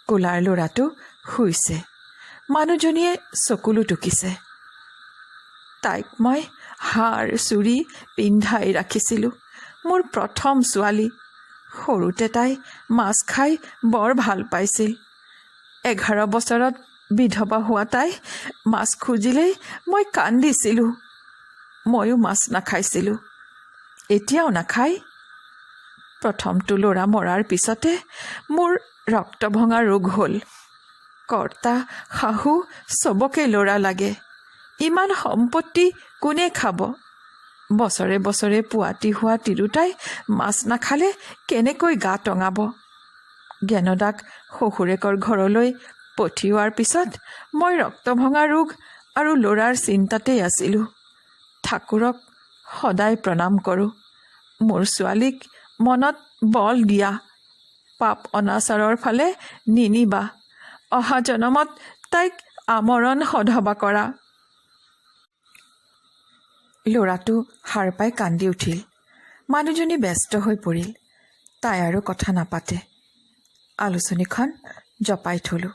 কোলাৰ ল'ৰাটো শুইছে। মানুহজনীয়ে চকুলো টুকিছে। তাইক মই হাৰ চুৰি পিন্ধাই ৰাখিছিলোঁ। মোৰ প্ৰথম ছোৱালী। সৰুতে তাই মাছ খাই বৰ ভাল পাইছিল। 11 বছৰত বিধৱা হোৱা তাই মাছ খুজিলেই মই কান্দিছিলোঁ। ময়ো মাছ নাখাইছিলোঁ। এতিয়াও নাখায়। প্ৰথমটো ল'ৰা মৰাৰ পিছতে মোৰ ৰক্ত ভঙা ৰোগ হ'ল। কৰ্তা শাহু চবকে ল'ৰা লাগে। ইমান সম্পত্তি কোনে খাব? বছৰে বছৰে পোৱাতি হোৱা তিৰোতাই মাছ নাখালে কেনেকৈ গা টঙাব? জ্ঞানদাক শহুৰেকৰ ঘৰলৈ পঠিওৱাৰ পিছত মই ৰক্ত ভঙা ৰোগ আৰু ল'ৰাৰ চিন্তাতেই আছিলোঁ। ঠাকুৰক সদায় প্ৰণাম কৰোঁ। মোৰ ছোৱালীক মনত বল দিয়া। পাপ অনাচাৰৰ ফালে নিনিবা। অহা জনমত তাইক আমৰণ সধবা কৰা। ল'ৰাটো সাৰ পাই কান্দি উঠিল। মানুহজনী ব্যস্ত হৈ পৰিল। তাই আৰু কথা নাপাতে। আলোচনীখন জপাই থলোঁ।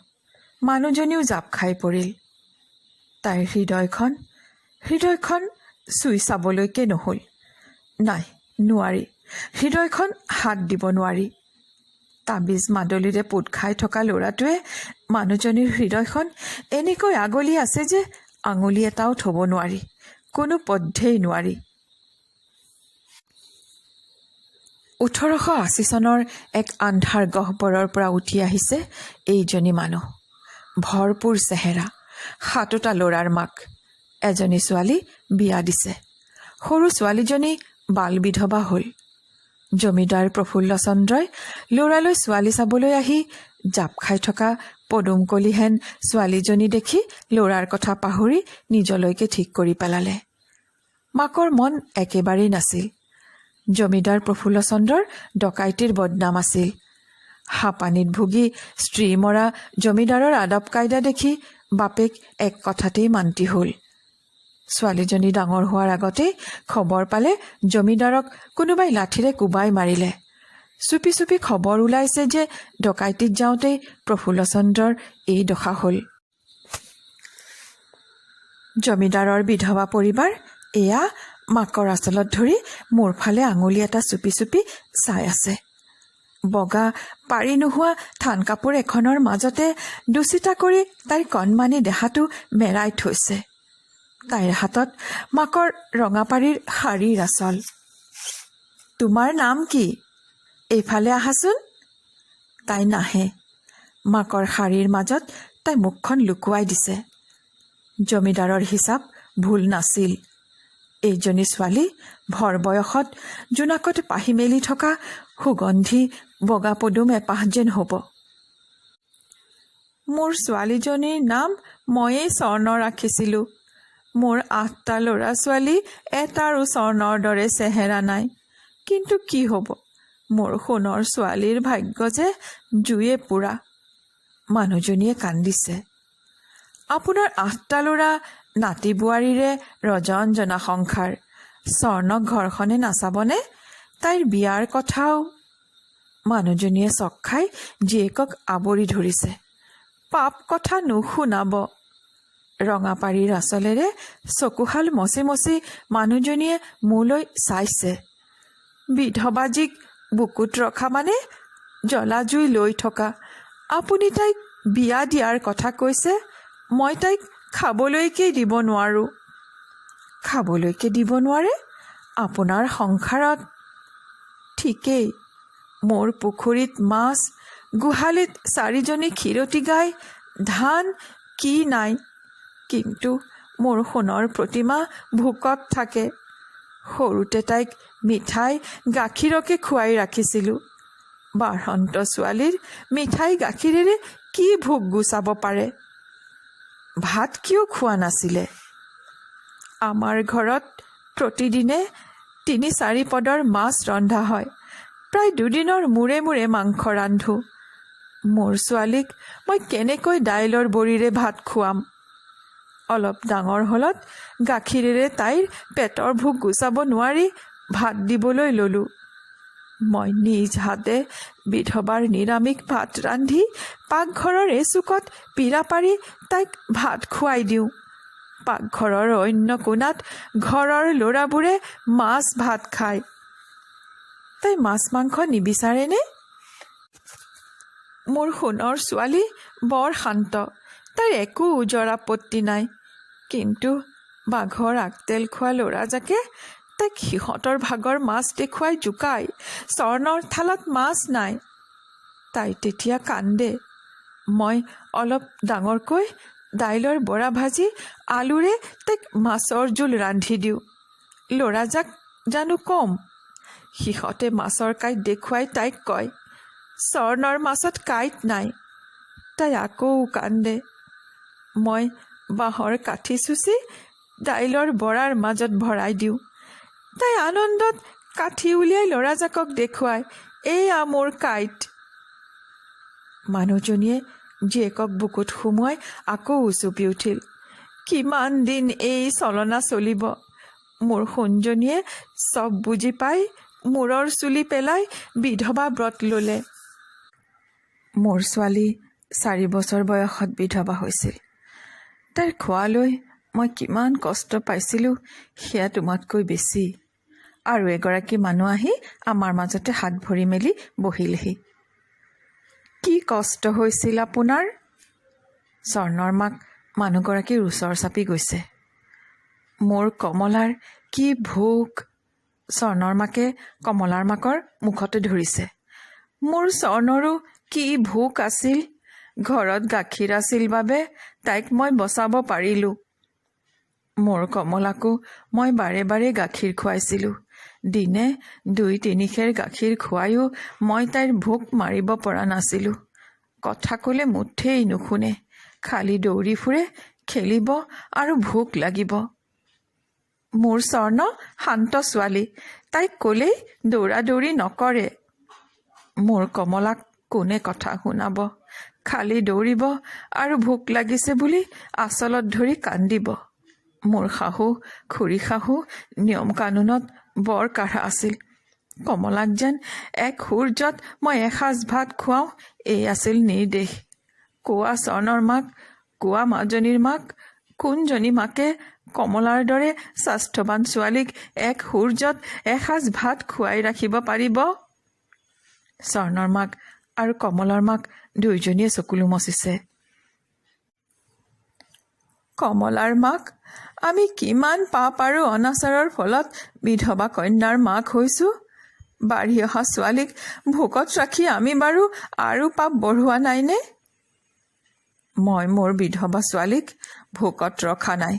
মানুহজনীও জাপ খাই পৰিল। তাইৰ হৃদয়খন চুই চাবলৈকে নহ'ল। নাই, নোৱাৰি। হৃদয়খন হাত দিব নোৱাৰি। তাবিজ মাদলিৰে পোত খাই থকা ল'ৰাটোৱে মানুহজনীৰ হৃদয়খন এনেকৈ আগলি আছে যে আঙুলি এটাও থ'ব নোৱাৰি। কোনো পধ্যেই নোৱাৰি। 1880 চনৰ এক আন্ধাৰ গহ্বৰৰ পৰা উঠি আহিছে এইজনী মানুহ। ভৰপূৰ চেহেৰা, 7টা ল'ৰাৰ মাক। এজনী ছোৱালী বিয়া দিছে। সৰু ছোৱালীজনী বাল বিধৱা হ'ল। জমিদাৰ প্ৰফুল্ল চন্দ্ৰই ল'ৰালৈ ছোৱালী চাবলৈ আহি জাপ খাই থকা পদুমকলিহেন ছোৱালীজনী দেখি ল'ৰাৰ কথা পাহৰি নিজলৈকে ঠিক কৰি পেলালে। মাকৰ মন একেবাৰেই নাছিল। জমিদাৰ প্ৰফুল্ল চন্দ্ৰৰ ডকাইতিৰ বদনাম আছিল। হাপানীত ভুগি স্ত্ৰী মৰা জমিদাৰৰ আদব কাইদা দেখি বাপেক এক কথাতেই মান্তি হ'ল। ছোৱালীজনী ডাঙৰ হোৱাৰ আগতেই খবৰ পালে জমিদাৰক কোনোবাই লাঠিৰে কোবাই মাৰিলে। চুপি চুপি খবৰ ওলাইছে যে ডকাইতিত যাওঁতেই প্ৰফুল্ল চন্দ্ৰৰ এই দশা হ'ল। জমিদাৰৰ বিধৱা পৰিবাৰ এয়া মাকৰ আঁচলত ধৰি মোৰ ফালে আঙুলি এটা চুপি চুপি চাই আছে। বগা পাৰি নোহোৱা থান কাপোৰ এখনৰ মাজতে দুচিটা কৰি তাইৰ কণমানি দেহাটো মেৰাই থৈছে। তাইৰ হাতত মাকৰ ৰঙাপাৰিৰ শাৰীৰ আঁচল। তোমাৰ নাম কি? এইফালে আহাচোন। তাই নাহে। মাকৰ শাৰীৰ মাজত তাই মুখখন লুকুৱাই দিছে। জমিদাৰৰ হিচাপ ভুল নাছিল। এইজনী ছোৱালী ভৰ বয়সত জোনাকত পাহি মেলি থকা সুগন্ধি বগা পদুম এপাহ যেন হ'ব। মোৰ ছোৱালীজনীৰ নাম ময়েই স্বৰ্ণ ৰাখিছিলোঁ। মোৰ 8টা ল'ৰা ছোৱালী এটাৰো স্বৰ্ণৰ দৰে চেহেৰা নাই। কিন্তু কি হ'ব, মোৰ সোণৰ ছোৱালীৰ ভাগ্য যে জুয়ে পোৰা। মানুহজনীয়ে কান্দিছে। আপোনাৰ 8টা ল'ৰা নাতি বোৱাৰীৰে ৰজনজনা সংসাৰ। স্বৰ্ণক ঘৰখনে নাচাবনে? তাইৰ বিয়াৰ কথাও। মানুহজনীয়ে চক খাই জীয়েকক আৱৰি ধৰিছে। পাপ কথা নুশুনাব। ৰঙাপাৰিৰ আঁচলেৰে চকুহাল মচি মচি মানুহজনীয়ে মোলৈ চাইছে। বিধৱাজীক বুকুত ৰখা মানে জ্বলা জুই লৈ থকা। আপুনি তাইক বিয়া দিয়াৰ কথা কৈছে। মই তাইক খাবলৈকে দিব নোৱাৰোঁ। খাবলৈকে দিব নোৱাৰে? আপোনাৰ সংসাৰত? ঠিকেই। মোৰ পুখুৰীত মাছ, গোহালিত 4জনী ক্ষীৰতী গাই, ধান কি নাই। কিন্তু মোৰ সোণৰ প্ৰতিমা ভোকত থাকে। সৰুতে তাইক মিঠাই গাখীৰকে খুৱাই ৰাখিছিলোঁ। বাঢ়ন্ত ছোৱালীৰ মিঠাই গাখীৰেৰে কি ভোক গুচাব পাৰে? ভাত কিয় খোৱা নাছিলে? আমাৰ ঘৰত প্ৰতিদিনে 3-4 পদৰ মাছ ৰন্ধা হয়। প্ৰায় 2 দিনৰ মূৰে মূৰে মাংস ৰান্ধোঁ। মোৰ ছোৱালীক মই কেনেকৈ দাইলৰ বড়িৰে ভাত খুৱাম? অলপ ডাঙৰ হ'লত গাখীৰেৰে তাইৰ পেটৰ ভোক গুচাব নোৱাৰি ভাত দিবলৈ ল'লোঁ। মই নিজ হাতে বিধৱাৰ নিৰামিষ ভাত ৰান্ধি পাকঘৰৰ এচুকত পীৰা পাৰি তাইক ভাত খুৱাই দিওঁ। পাকঘৰৰ অন্য কোণাত ঘৰৰ ল'ৰাবোৰে মাছ ভাত খায়। তাই মাছ মাংস নিবিচাৰেনে? মোৰ সোণৰ ছোৱালী বৰ শান্ত। তাইৰ একো ওজৰ আপত্তি নাই। কিন্তু বাঘৰ আগতেল খোৱা ল'ৰাজাকে তাইক সিহঁতৰ ভাগৰ মাছ দেখুৱাই জোকায়। স্বৰ্ণৰ থালত মাছ নাই। তাই তেতিয়া কান্দে। মই অলপ ডাঙৰকৈ দাইলৰ বৰা ভাজি আলুৰে তাইক মাছৰ জোল ৰান্ধি দিওঁ। ল'ৰাজাক জানো কম? সিহঁতে মাছৰ কাঁইট দেখুৱাই তাইক কয়, স্বৰ্ণৰ মাছত কাঁইট নাই। তাই আকৌ কান্দে। মই বাঁহৰ কাঠি চুচি দাইলৰ বৰাৰ মাজত ভৰাই দিওঁ। তাই আনন্দত কাঠি উলিয়াই ল'ৰাজাকক দেখুৱাই, এয়া মোৰ কাঁইট। মানুহজনীয়ে জীয়েকক বুকুত সুমুৱাই আকৌ উচুপি উঠিল। কিমান দিন এই চলনা চলিব? মোৰ সোণজনীয়ে চব বুজি পাই মূৰৰ চুলি পেলাই বিধৱা ব্ৰত ল'লে। মোৰ ছোৱালী 4 বছৰ বয়সত বিধৱা হৈছিল। তাইৰ খোৱালৈ মই কিমান কষ্ট পাইছিলোঁ সেয়া তোমাতকৈ বেছি। আৰু এগৰাকী মানুহ আহি আমাৰ মাজতে হাত ভৰি মেলি বহিলহি। কি কষ্ট হৈছিল আপোনাৰ? স্বৰ্ণৰ মাক মানুহগৰাকীৰ ওচৰ চাপি গৈছে। মোৰ কমলাৰ কি ভোক। স্বৰ্ণৰ মাকে কমলাৰ মাকৰ মুখতে ধৰিছে। মোৰ স্বৰ্ণৰো কি ভোক আছিল। ঘৰত গাখীৰ আছিল বাবে তাইক মই বচাব পাৰিলোঁ। মোৰ কমলাকো মই বাৰে বাৰে গাখীৰ খুৱাইছিলোঁ। দিনে 2-3 খেৰ গাখীৰ খুৱাইও মই তাইৰ ভোক মাৰিব পৰা নাছিলোঁ। কথা ক'লে মুঠেই নুশুনে। খালি দৌৰি ফুৰে, খেলিব আৰু ভোক লাগিব। মোৰ স্বৰ্ণ শান্ত ছোৱালী। তাইক ক'লেই দৌৰা দৌৰি নকৰে। মোৰ কমলাক কোনে কথা শুনাব? খালি দৌৰিব আৰু ভোক লাগিছে বুলি আঁচলত ধৰি কান্দিব। মোৰ শাহু খুৰী শাহু নিয়ম কানুনত বৰ কাঢ়া আছিল। কমলাক যেন এক সূৰ্যত মই এসাঁজ ভাত খুৱাওঁ, এই আছিল নিৰ্দেশ। কোৱা স্বৰ্ণৰ মাক, কোৱা মাজনীৰ মাক, কোনজনী মাকে কমলাৰ দৰে স্বাস্থ্যৱান ছোৱালীক এক সূৰ্যত এসাঁজ ভাত খুৱাই ৰাখিব পাৰিব? স্বৰ্ণৰ মাক আৰু কমলৰ মাক দুয়োজনীয়ে চকুলো মচিছে। কমলাৰ মাক, আমি কিমান পাপ আৰু অনাচাৰৰ ফলত বিধৱা কন্যাৰ মাক হৈছোঁ। বাঢ়ি অহা ছোৱালীক ভোকত ৰাখি আমি বাৰু আৰু পাপ বঢ়োৱা নাইনে? মই মোৰ বিধৱা ছোৱালীক ভোকত ৰখা নাই।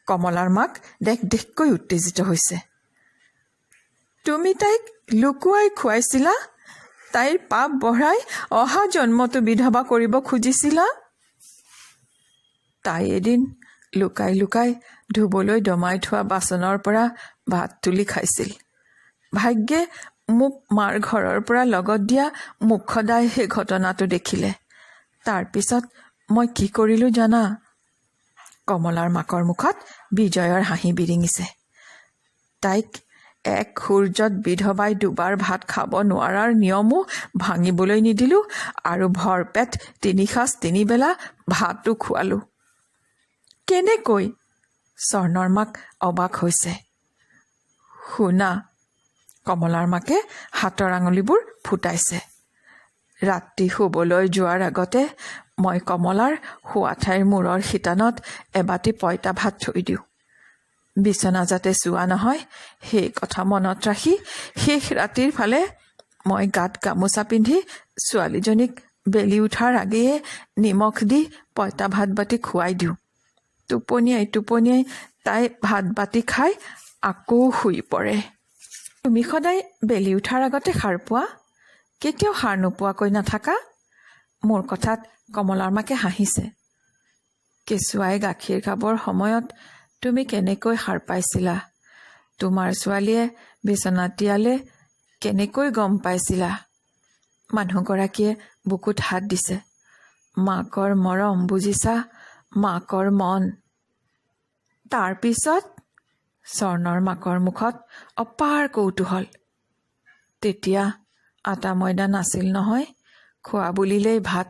কমলাৰ মাক দেখ দেখকৈ উত্তেজিত হৈছে। তুমি তাইক লুকুৱাই খুৱাইছিলা, তাইৰ পাপ বঢ়াই অহা জন্মটো বিধৱা কৰিব খুজিছিলা। তাই এদিন লুকাই লুকাই ধুবলৈ দমাই থোৱা বাচনৰ পৰা ভাত তুলি খাইছিল। ভাগ্যে মোক মাৰ ঘৰৰ পৰা লগত দিয়া মুখ্যদাই সেই ঘটনাটো দেখিলে। তাৰপিছত মই কি কৰিলোঁ জানা? কমলাৰ মাকৰ মুখত বিজয়ৰ হাঁহি বিৰিঙিছে। তাইক এক সূৰ্যত বিধৱাই দুবাৰ ভাত খাব নোৱাৰাৰ নিয়মো ভাঙিবলৈ নিদিলোঁ আৰু ভৰপেট 3 সাঁজ 3 বেলা ভাতো খোৱালোঁ। কেনেকৈ? স্বৰ্ণৰ মাক অবাক হৈছে। শুনা, কমলাৰ মাকে হাতৰ আঙুলিবোৰ ফুটাইছে। ৰাতি শুবলৈ যোৱাৰ আগতে মই কমলাৰ শোৱা ঠাইৰ মূৰৰ শিতানত এবাটি পঁইতা ভাত থৈ দিওঁ। বিচনা যাতে চোৱা নহয় সেই কথা মনত ৰাখি শেষ ৰাতিৰ ফালে মই গাত গামোচা পিন্ধি ছোৱালীজনীক বেলি উঠাৰ আগেয়ে নিমখ দি পঁইতা ভাত বাটি খুৱাই দিওঁ। টোপনিয়াই টোপনিয়াই তাই ভাত বাটি খাই আকৌ শুই পৰে। তুমি সদায় বেলি উঠাৰ আগতে সাৰ পোৱা, কেতিয়াও সাৰ নোপোৱাকৈ নাথাকা? মোৰ কথাত কমলাৰ মাকে হাঁহিছে। কেঁচুৱাই গাখীৰ খাবৰ সময়ত তুমি কেনেকৈ সাৰ পাইছিলা? তোমাৰ ছোৱালীয়ে বিচনাত তিয়ালে কেনেকৈ গম পাইছিলা? মানুহগৰাকীয়ে বুকুত হাত দিছে। মাকৰ মৰম বুজিছা, মাকৰ মন। তাৰপিছত স্বৰ্ণৰ মাকৰ মুখত অপাৰ কৌতূহল। তেতিয়া আটা ময়দা নাছিল নহয়, খোৱা বুলিলেই ভাত।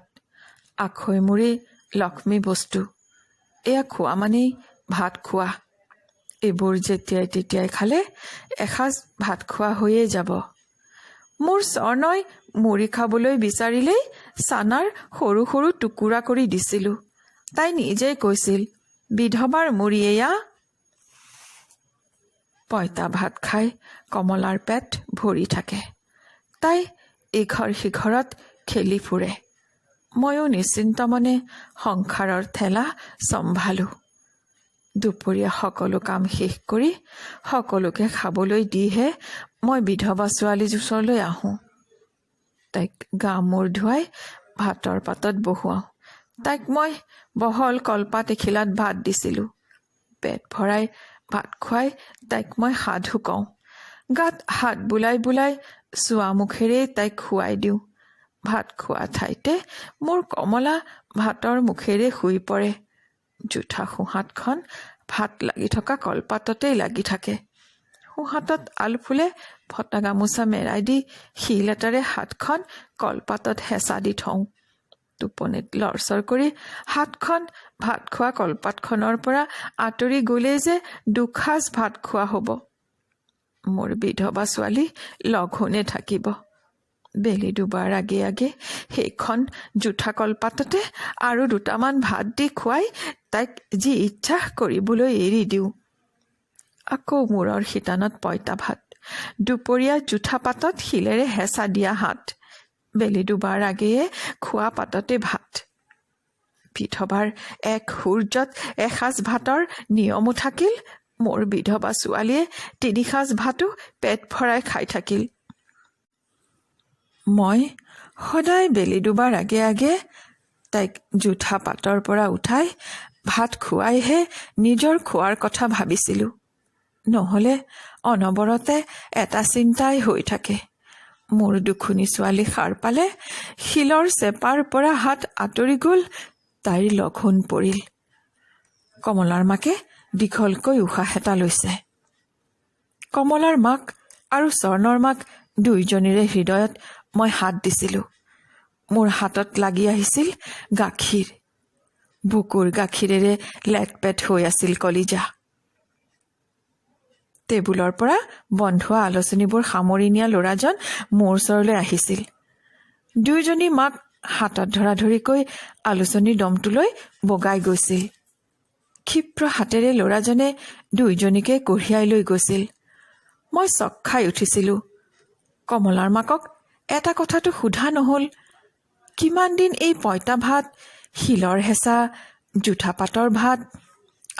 আখৈ মুড়ি লক্ষ্মী বস্তু, এয়া খোৱা মানেই ভাত খোৱা। এইবোৰ যেতিয়াই তেতিয়াই খালে এসাঁজ ভাত খোৱা হৈয়ে যাব। মোৰ স্বৰ্ণই মুড়ি খাবলৈ বিচাৰিলেই চানাৰ সৰু সৰু টুকুৰা কৰি দিছিলোঁ। তাই নিজেই কৈছিল, বিধৱাৰ মুড়ি এয়া। পঁইতা ভাত খাই কমলাৰ পেট ভৰি থাকে। তাই ইঘৰ সিঘৰত খেলি ফুৰে। ময়ো নিশ্চিন্ত মনে সংসাৰৰ ঠেলা চম্ভালোঁ। দুপৰীয়া সকলো কাম শেষ কৰি সকলোকে খাবলৈ দিহে মই বিধৱা ছোৱালী ওচৰলৈ আহোঁ। তাইক গা মূৰ ধুৱাই ভাতৰ পাতত বহুৱাওঁ। তাইক মই বহল কলপাত এখিলাত ভাত দিছিলোঁ। পেট ভৰাই ভাত খুৱাই তাইক মই সাধু কওঁ। গাত হাত বুলাই বুলাই চোৱা মুখেৰেই তাইক খুৱাই দিওঁ। ভাত খোৱা ঠাইতে মোৰ কমলা ভাতৰ মুখেৰে শুই পৰে। জোঠা সোঁহাতখন ভাত লাগি থকা কলপাততেই লাগি থাকে। সোঁহাতত আলফুলে ফটা গামোচা মেৰাই দি শিল এটাৰে হাতখন কলপাতত হেঁচা দি থওঁ। টোপনিত লৰচৰ কৰি হাতখন ভাত খোৱা কলপাতখনৰ পৰা আঁতৰি গ'লেই যে দুসাঁজ ভাত খোৱা হ'ব। মোৰ বিধৱা ছোৱালী লঘোণে থাকিব। বেলি ডুবাৰ আগে আগে সেইখন জোঠা কলপাততে আৰু 2টামান ভাত দি খুৱাই তাইক যি ইচ্ছা কৰিবলৈ এৰি দিওঁ। আকৌ মূৰৰ শিতানত পঁইতা ভাত, দুপৰীয়া জোঠা পাতত শিলেৰে হেঁচা দিয়া হাত, বেলি ডুবাৰ আগেয়ে খোৱা পাততে ভাত। বিধৱাৰ এক সূৰ্যত এসাঁজ ভাতৰ নিয়মো থাকিল। মোৰ বিধৱা ছোৱালীয়ে 3 সাঁজ ভাতো পেট ভৰাই খাই থাকিল। মই সদায় বেলি ডুবাৰ আগে আগে তাইক জোঠা পাতৰ পৰা উঠাই ভাত খুৱাইহে নিজৰ খোৱাৰ কথা ভাবিছিলোঁ। নহ'লে অনবৰতে এটা চিন্তাই হৈ থাকে। মোৰ দুখুনী ছোৱালী সাৰ পালে শিলৰ চেপাৰ পৰা হাত আঁতৰি গ'ল, তাইৰ লঘোণ পৰিল। কমলাৰ মাকে দীঘলকৈ উশাহ এটা লৈছে। কমলাৰ মাক আৰু স্বৰ্ণৰ মাক দুয়োজনীৰে হৃদয়ত মই হাত দিছিলোঁ। মোৰ হাতত লাগি আহিছিল গাখীৰ। বুকুৰ গাখীৰেৰে লেটপেট হৈ আছিল কলিজা। টেবুলৰ পৰা বন্ধ হোৱা আলোচনীবোৰ সামৰি নিয়া ল'ৰাজন মোৰ ওচৰলৈ আহিছিল। দুয়োজনী মাক হাতত ধৰাধৰিকৈ আলোচনীৰ দমটোলৈ বগাই গৈছিল। ক্ষিপ্ৰ হাতেৰে ল'ৰাজনে দুয়োজনীকে কঢ়িয়াই লৈ গৈছিল। মই চক খাই উঠিছিলোঁ। কমলাৰ মাকক এটা কথাটো সোধা নহ'ল, কিমান দিন এই পঁইতা ভাত, শিলৰ হেঁচা, জুঠা পাতৰ ভাত,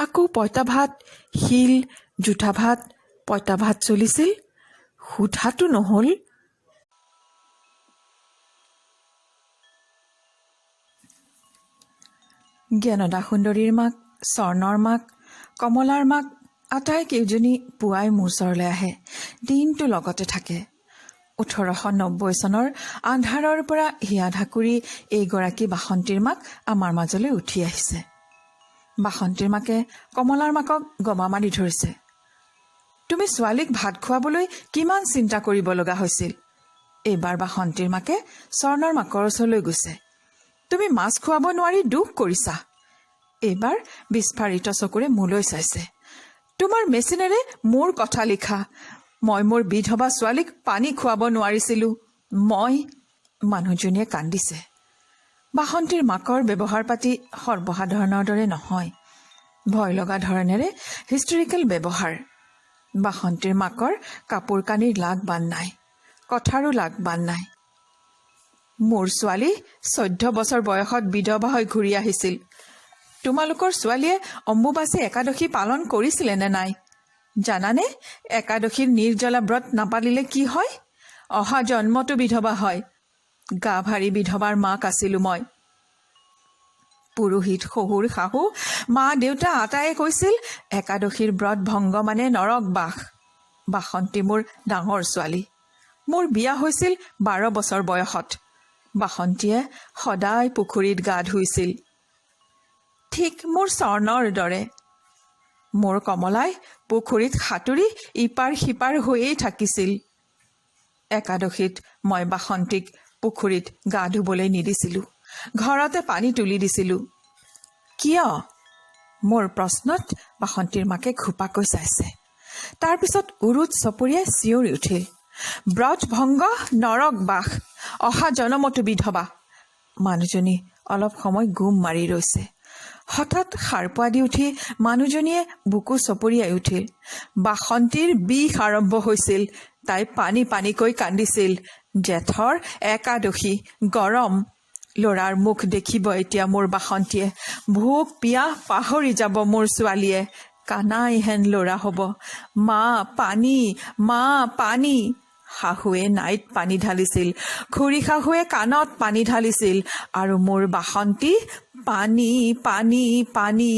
আকৌ পঁইতা ভাত, শিল, জুঠা ভাত, পঁইতা ভাত চলিছিল, সোধাটো নহ'ল। জ্ঞানদা সুন্দৰীৰ মাক, স্বৰ্ণৰ মাক, কমলাৰ মাক আটাইকেইজনী পুৱাই মোৰ ওচৰলৈ আহে, দিনটো লগতে থাকে। 1890 চনৰ আন্ধাৰৰ পৰা হিয়া ঢাকুৰি এইগৰাকী বাসন্তীৰ মাক আমাৰ মাজলৈ উঠি আহিছে। বাসন্তীৰ মাকে কমলাৰ মাকক গমা মাৰি ধৰিছে। তুমি ছোৱালীক ভাত খুৱাবলৈ কিমান চিন্তা কৰিব লগা হৈছিল। এইবাৰ বাসন্তীৰ মাকে স্বৰ্ণৰ মাকৰ ওচৰলৈ গৈছে। তুমি মাছ খুৱাব নোৱাৰি দুখ কৰিছা। এইবাৰ বিস্ফাৰিত চকুৰে মোলৈ চাইছে। তোমাৰ মেচিনেৰে মোৰ কথা লিখা। মই মোৰ বিধৱা ছোৱালীক পানী খুৱাব নোৱাৰিছিলোঁ। মানুহজনীয়ে কান্দিছে। বাসন্তীৰ মাকৰ ব্যৱহাৰ পাতি সৰ্বসাধাৰণৰ দৰে নহয়, ভয় লগা ধৰণেৰে হিষ্টৰিকেল ব্যৱহাৰ। বাসন্তীৰ মাকৰ কাপোৰ কানিৰ লাগ বান নাই, কথাৰো লাগ বান নাই। মোৰ ছোৱালী 14 বছৰ বয়সত বিধৱা হৈ ঘূৰি আহিছিল। তোমালোকৰ ছোৱালীয়ে অম্বুবাচী একাদশী পালন কৰিছিলে নে নাই জানানে? একাদশীৰ নিৰ্জলা ব্ৰত নাপালিলে কি হয়? অহা জন্মতো বিধৱা হয়। গা ভাৰী বিধৱাৰ মাক আছিলোঁ মই। পুৰোহিত, শহুৰ, শাহু, মা দেউতা আটায়ে কৈছিল একাদশীৰ ব্ৰত ভংগ মানে নৰক বাস। বাসন্তী মোৰ ডাঙৰ ছোৱালী। মোৰ বিয়া হৈছিল 12 বছৰ বয়সত। বাসন্তীয়ে সদায় পুখুৰীত গা ধুইছিল, ঠিক মোৰ স্বৰ্ণৰ দৰে। মোৰ কমলাই পুখুৰীত সাঁতুৰি ইপাৰ সিপাৰ হৈয়েই থাকিছিল। একাদশীত মই বাসন্তীক পুখুৰীত গা ধুবলৈ নিদিছিলোঁ, ঘৰতে পানী তুলি দিছিলোঁ। কিয়? মোৰ প্ৰশ্নত বাসন্তীৰ মাকে ঘোপাকৈ চাইছে। তাৰপিছত উৰুত চপৰিয়াই চিঞৰি উঠিল, ব্ৰত ভংগ, নৰক বাস, অহা জনমতো বিধৱা। মানুহজনী অলপ সময় গুম মাৰি ৰৈছে। হঠাৎ সাৰ পোৱা দি উঠি মানুহজনীয়ে বুকু চপৰিয়াই উঠিল। বাসন্তীৰ বিষ আৰম্ভ হৈছিল। তাই পানী পানীকৈ কান্দিছিল। জেঠৰ একাদশী, গৰম। ল'ৰাৰ মুখ দেখিব এতিয়া মোৰ বাসন্তীয়ে। ভোক পিয়াহ পাহৰি যাব মোৰ ছোৱালীয়ে। কানাই হেন ল'ৰা হ'ব। মা পানী, মা পানী। শাহুৱে নাইত পানী ঢালিছিল, খুৰী শাহুৱে কাণত পানী ঢালিছিল, আৰু মোৰ বাসন্তী পানী পানী পানী।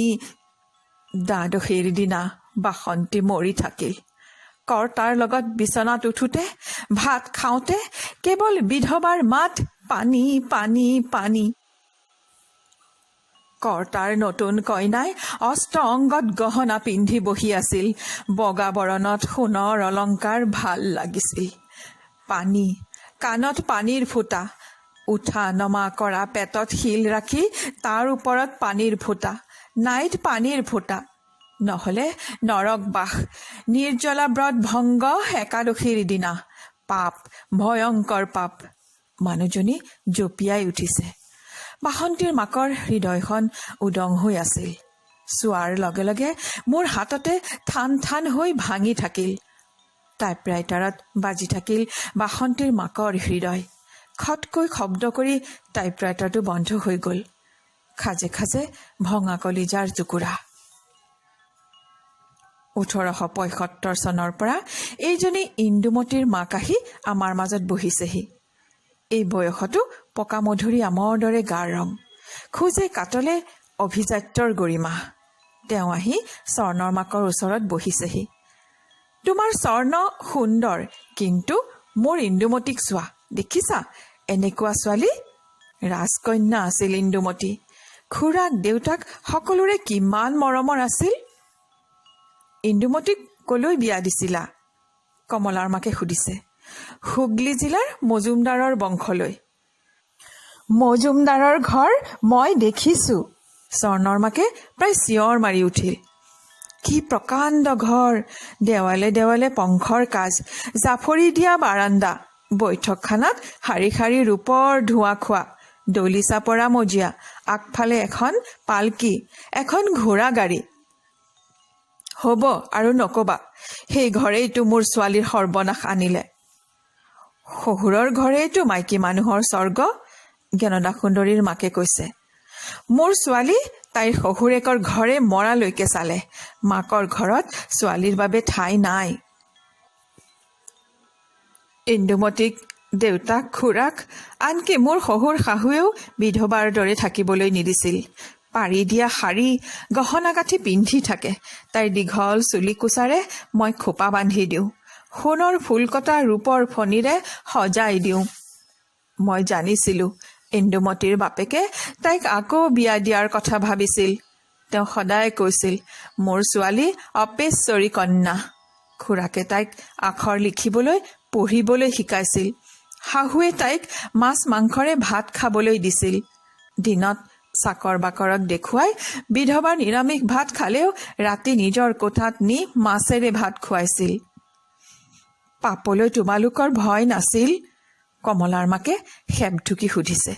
দ্বাদশীৰ দিনা বাসন্তী মৰি থাকিল। কৰ্তাৰ লগত বিচনাত উঠোঁতে, ভাত খাওঁতে কেৱল বিধৱাৰ মাত, পানী পানী পানী। কৰ্তাৰ নতুন কইনাই অষ্ট অংগত গহনা পিন্ধি বহি আছিল। বগা বৰণত সোণৰ অলংকাৰ ভাল লাগিছিল। পানী, কাণত পানীৰ ফুটা, উঠা নমা কৰা পেটত শিল ৰাখি তাৰ ওপৰত পানীৰ ফুটা, নাইত পানীৰ ফুটা, নহ'লে নৰক বাস। নিৰ্জলা ব্ৰত ভংগ একাদশীৰ দিনা। পাপ, ভয়ংকৰ পাপ। মানুহজনী জঁপিয়াই উঠিছে। বাসন্তীৰ মাকৰ হৃদয়খন উদং হৈ আছিল। চোৱাৰ লগে লগে মোৰ হাততে ঠান ঠান হৈ ভাঙি থাকিল। টাইপৰাইটাৰত বাজি থাকিল বাসন্তীৰ মাকৰ হৃদয়। খটকৈ শব্দ কৰি টাইপৰাইটাৰটো বন্ধ হৈ গ'ল। খাজে খাজে ভঙা কলিজাৰ টুকুৰা। 1875 চনৰ পৰা এইজনী ইন্দুমতীৰ মাক আহি আমাৰ মাজত বহিছেহি। এই বয়সতো পকা মধুৰী আমৰ দৰে গাৰ ৰং, খোজে কাটলে অভিজাত্যৰ গৰিমা। তেওঁ আহি স্বৰ্ণৰ মাকৰ ওচৰত বহিছেহি। তোমাৰ স্বৰ্ণ সুন্দৰ, কিন্তু মোৰ ইন্দুমতীক চোৱা, দেখিছা এনেকুৱা ছোৱালী? ৰাজকন্যা আছিল ইন্দুমতী। খুৰাক দেউতাক সকলোৰে কিমান মৰমৰ আছিল। ইন্দুমতীক কলৈ বিয়া দিছিলা? কমলাৰ মাকে সুধিছে। হুগলী জিলাৰ মজুমদাৰৰ বংশলৈ। মজুমদাৰৰ ঘৰ মই দেখিছোঁ। স্বৰ্ণৰ মাকে প্ৰায় চিঞৰ মাৰি উঠিল। কি প্ৰকাণ্ড ঘৰ! দেৱালে দেৱালে পংখৰ কাজ, জাফৰি দিয়া বাৰাণ্ডা, বৈঠকখানাত শাৰী শাৰী ৰূপৰ ধোঁৱা খোৱা, দলিচা পৰা মজিয়া, আগফালে এখন পালকি, এখন ঘোঁৰা গাড়ী। হ'ব আৰু নকবা, সেই ঘৰেইতো মোৰ ছোৱালীৰ সৰ্বনাশ আনিলে। শহুৰৰ ঘৰেইতো মাইকী মানুহৰ স্বৰ্গ, জ্ঞানদা সুন্দৰীৰ মাকে কৈছে। মোৰ ছোৱালী তাইৰ শহুৰেকৰ ঘৰে মৰালৈকে চালে, মাকৰ ঘৰত ছোৱালীৰ বাবে ঠাই নাই। ইন্দুমতীক দেউতাক, খুৰাক, আনকি মোৰ শহুৰ শাহুৱেও বিধৱাৰ দৰে থাকিবলৈ নিদিছিল। পাৰি দিয়া শাৰী, গহনা গাঁঠি পিন্ধি থাকে। তাইৰ দীঘল চুলি কোচাৰে মই খোপা বান্ধি দিওঁ, সোণৰ ফুল কটা ৰূপৰ ফণিৰে সজাই দিওঁ। মই জানিছিলোঁ ইন্দুমতীৰ বাপেকে তাইক আকৌ বিয়া দিয়াৰ কথা ভাবিছিল। তেওঁ সদায় কৈছিল, মোৰ ছোৱালী অপেশ্বৰী কন্যা। খুৰাকে তাইক আখৰ লিখিবলৈ পঢ়িবলৈ শিকাইছিল। শাহুৱে তাইক মাছ মাংসৰে ভাত খাবলৈ দিছিল। দিনত চাকৰ বাকৰক দেখুৱাই বিধৱা নিৰামিষ ভাত খালেও ৰাতি নিজৰ কোঠাত নি মাছেৰে ভাত খুৱাইছিল। পাপলৈ তোমালোকৰ ভয় নাছিল? কমলাৰ মাকে খেপঢুকি সুধিছে।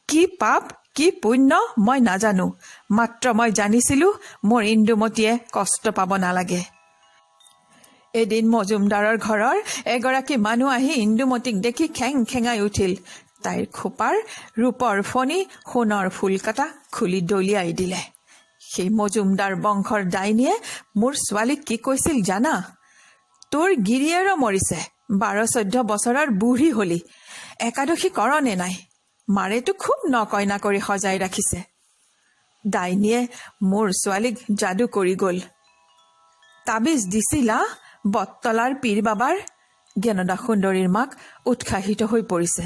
কি পাপ কি পুণ্য মই নাজানো, মাত্ৰ মই জানিছিলোঁ মোৰ ইন্দুমতীয়ে কষ্ট পাব নালাগে। এদিন মজুমদাৰৰ ঘৰৰ এগৰাকী মানুহ আহি ইন্দুমতীক দেখি খেং খেঙাই উঠিল। তাইৰ খোপাৰ ৰূপৰ ফণি, সোণৰ ফুল কটা খুলি দলিয়াই দিলে। সেই মজুমদাৰ বংশৰ ডাইনীয়ে মোৰ ছোৱালীক কি কৈছিল জানা? তোৰ গিৰিয়েৰো মৰিছে, 12-14 বছৰৰ বুঢ়ী হলি, একাদশী কৰনে নাই, মাৰেতো খুব নকইনা কৰি সজাই ৰাখিছে। ডাইনীয়ে মোৰ ছোৱালীক যাদু কৰি গ'ল। তাবিজ দিছিলা বটতলাৰ পীৰ বাবাৰ? জ্ঞানদা সুন্দৰীৰ মাক উৎসাহিত হৈ পৰিছে।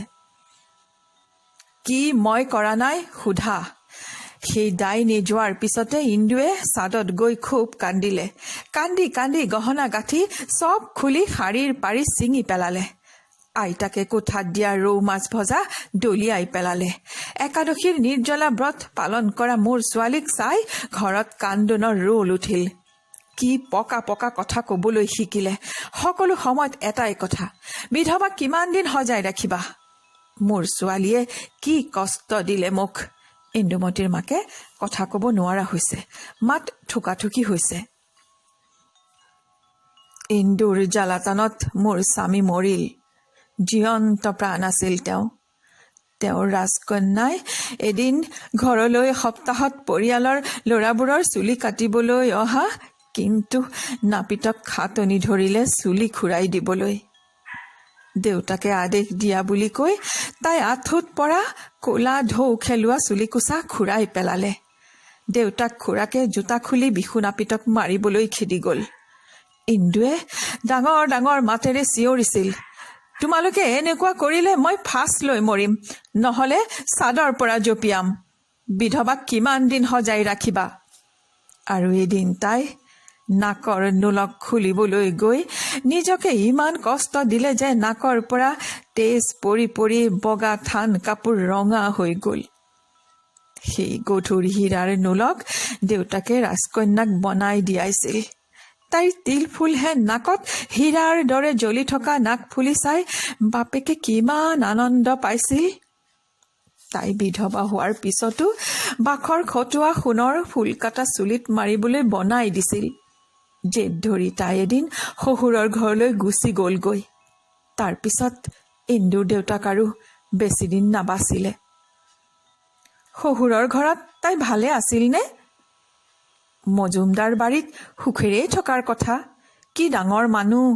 কি মই কৰা নাই সোধা। সেই ডাইনী যোৱাৰ পিছতে ইন্দুৱে চাদত গৈ খুব কান্দিলে। কান্দি কান্দি গহনা গাঁঠি চব খুলি শাৰীৰ পাৰি ছিঙি পেলালে। আইতাকে কোঠাত দিয়া ৰৌ মাছ ভজা দলিয়াই পেলালে। একাদশীৰ নিৰ্জলা ব্ৰত পালন কৰা মোৰ ছোৱালীক চাই ঘৰত কান্দোনৰ ৰোল উঠিল। কি পকা পকা কথা কবলৈ শিকিলে। সকলো সময়ত এটাই কথা, বিধৱা কিমান দিন সজাই ৰাখিবা? মোৰ ছোৱালীয়ে কি কষ্ট দিলে মোক। ইন্দুমতীৰ মাকে কথা কব নোৱাৰা হৈছে, মাত থুকাথুকি হৈছে। ইন্দুৰ জ্বালাতনত মোৰ স্বামী মৰিল। জীয়ন্ত প্ৰাণ আছিল তেওঁ। তেওঁৰ ৰাজকন্যাই এদিন ঘৰলৈ সপ্তাহত পৰিয়ালৰ ল'ৰাবোৰৰ চুলি কাটিবলৈ অহা, কিন্তু নাপিতক খাটনি ধৰিলে চুলি খুৰাই দিবলৈ। দেউতাকে আদেশ দিয়া বুলি কৈ তাই আঁঠুত পৰা ক'লা ঢৌ খেলোৱা চুলিকোচা খুৰাই পেলালে। দেউতাক খুৰাকে জোতা খুলি বিহু নাপিতক মাৰিবলৈ খেদি গ'ল। ইন্দুৱে ডাঙৰ ডাঙৰ মাতেৰে চিঞৰিছিল, তোমালোকে এনেকুৱা কৰিলে মই ফাঁচ লৈ মৰিম, নহলে চাদৰ পৰা জঁপিয়াম। বিধৱাক কিমান দিন সজাই ৰাখিবা? আৰু এদিন তাই নাকৰ নোলক খুলিবলৈ গৈ নিজকে ইমান কষ্ট দিলে যে নাকৰ পৰা তেজ পৰি পৰি বগা থান কাপোৰ ৰঙা হৈ গ'ল। সেই গধুৰ হীৰাৰ নোলক দেউতাকে ৰাজকন্যাক বনাই দিয়াইছিল। তাইৰ তিল ফুলহে নাকত হীৰাৰ দৰে জ্বলি থকা নাক ফুলি চাই বাপেকে কিমান আনন্দ পাইছিল। তাই বিধৱা হোৱাৰ পিছতো বাখৰ খটোৱা সোণৰ ফুল কটা চুলিত মাৰিবলৈ বনাই দিছিল। জেদ ধৰি তাই এদিন শহুৰৰ ঘৰলৈ গুচি গ'লগৈ। তাৰ পিছত ইন্দুৰ দেউতাক আৰু বেছিদিন নাবাচিলে। শহুৰৰ ঘৰত তাই ভালে আছিল নে? মজুমদাৰ বাৰীত সুখেৰেই থকাৰ কথা। কি ডাঙৰ মানুহ।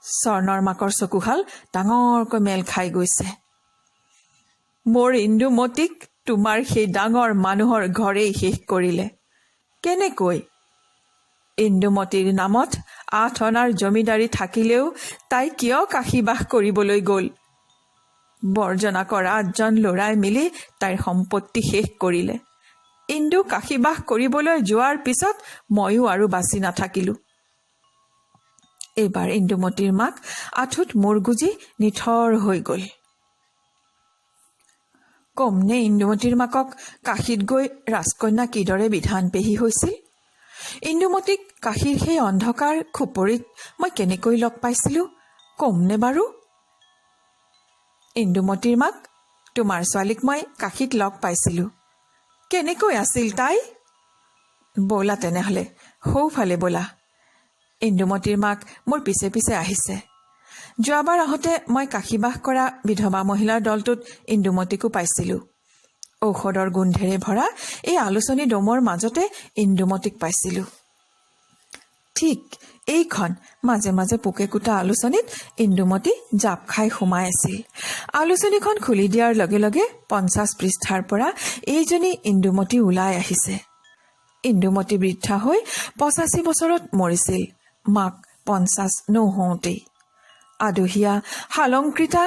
স্বৰ্ণৰ মাকৰ চকুহাল ডাঙৰকৈ মেল খাই গৈছে। মোৰ ইন্দুমতীক তোমাৰ সেই ডাঙৰ মানুহৰ ঘৰেই শেষ কৰিলে। কেনেকৈ? ইন্দুমতীৰ নামত 8 অনাৰ জমিদাৰী থাকিলেও তাই কিয় কাশীবাস কৰিবলৈ গ'ল? বৰ্জনা কৰা 8জন ল'ৰাই মিলি তাইৰ সম্পত্তি শেষ কৰিলে। ইন্দু কাশীবাস কৰিবলৈ যোৱাৰ পিছত ময়ো আৰু বাচি নাথাকিলোঁ। এইবাৰ ইন্দুমতীৰ মাক আঁঠুত মূৰ গুজি নিথৰ হৈ গ'ল। কমনে ইন্দুমতীৰ মাকক কাশীত গৈ ৰাজকন্যা কিদৰে বিধান পেহী হৈছিল? ইন্দুমতীক কাশীৰ সেই অন্ধকাৰ খুপৰিত মই কেনেকৈ লগ পাইছিলোঁ কমনে বাৰু? ইন্দুমতীৰ মাক, তোমাৰ ছোৱালীক মই কাশীত লগ পাইছিলোঁ। কেনেকৈ আছিল তাই? ব'লা তেনেহ'লে, সৌফালে ব'লা। ইন্দুমতীৰ মাক মোৰ পিছে পিছে আহিছে। যোৱাবাৰ আহোঁতে মই কাশীবাস কৰা বিধৱা মহিলাৰ দলটোত ইন্দুমতীকো পাইছিলোঁ। ঔষধৰ গোন্ধেৰে ভৰা এই আলোচনী দমৰ মাজতে ইন্দুমতীক পাইছিলোঁ। ঠিক এইখন মাজে মাজে পোকে কোটা আলোচনীত ইন্দুমতী জাপ খাই সোমাই আছিল। আলোচনীখন খুলি দিয়াৰ লগে লগে 50 পৃষ্ঠাৰ পৰা এইজনী ইন্দুমতী ওলাই আহিছে। ইন্দুমতী বৃদ্ধা হৈ 85 বছৰত মৰিছিল, মাক 50 নহওঁতেই। আদহীয়া শালংকৃতা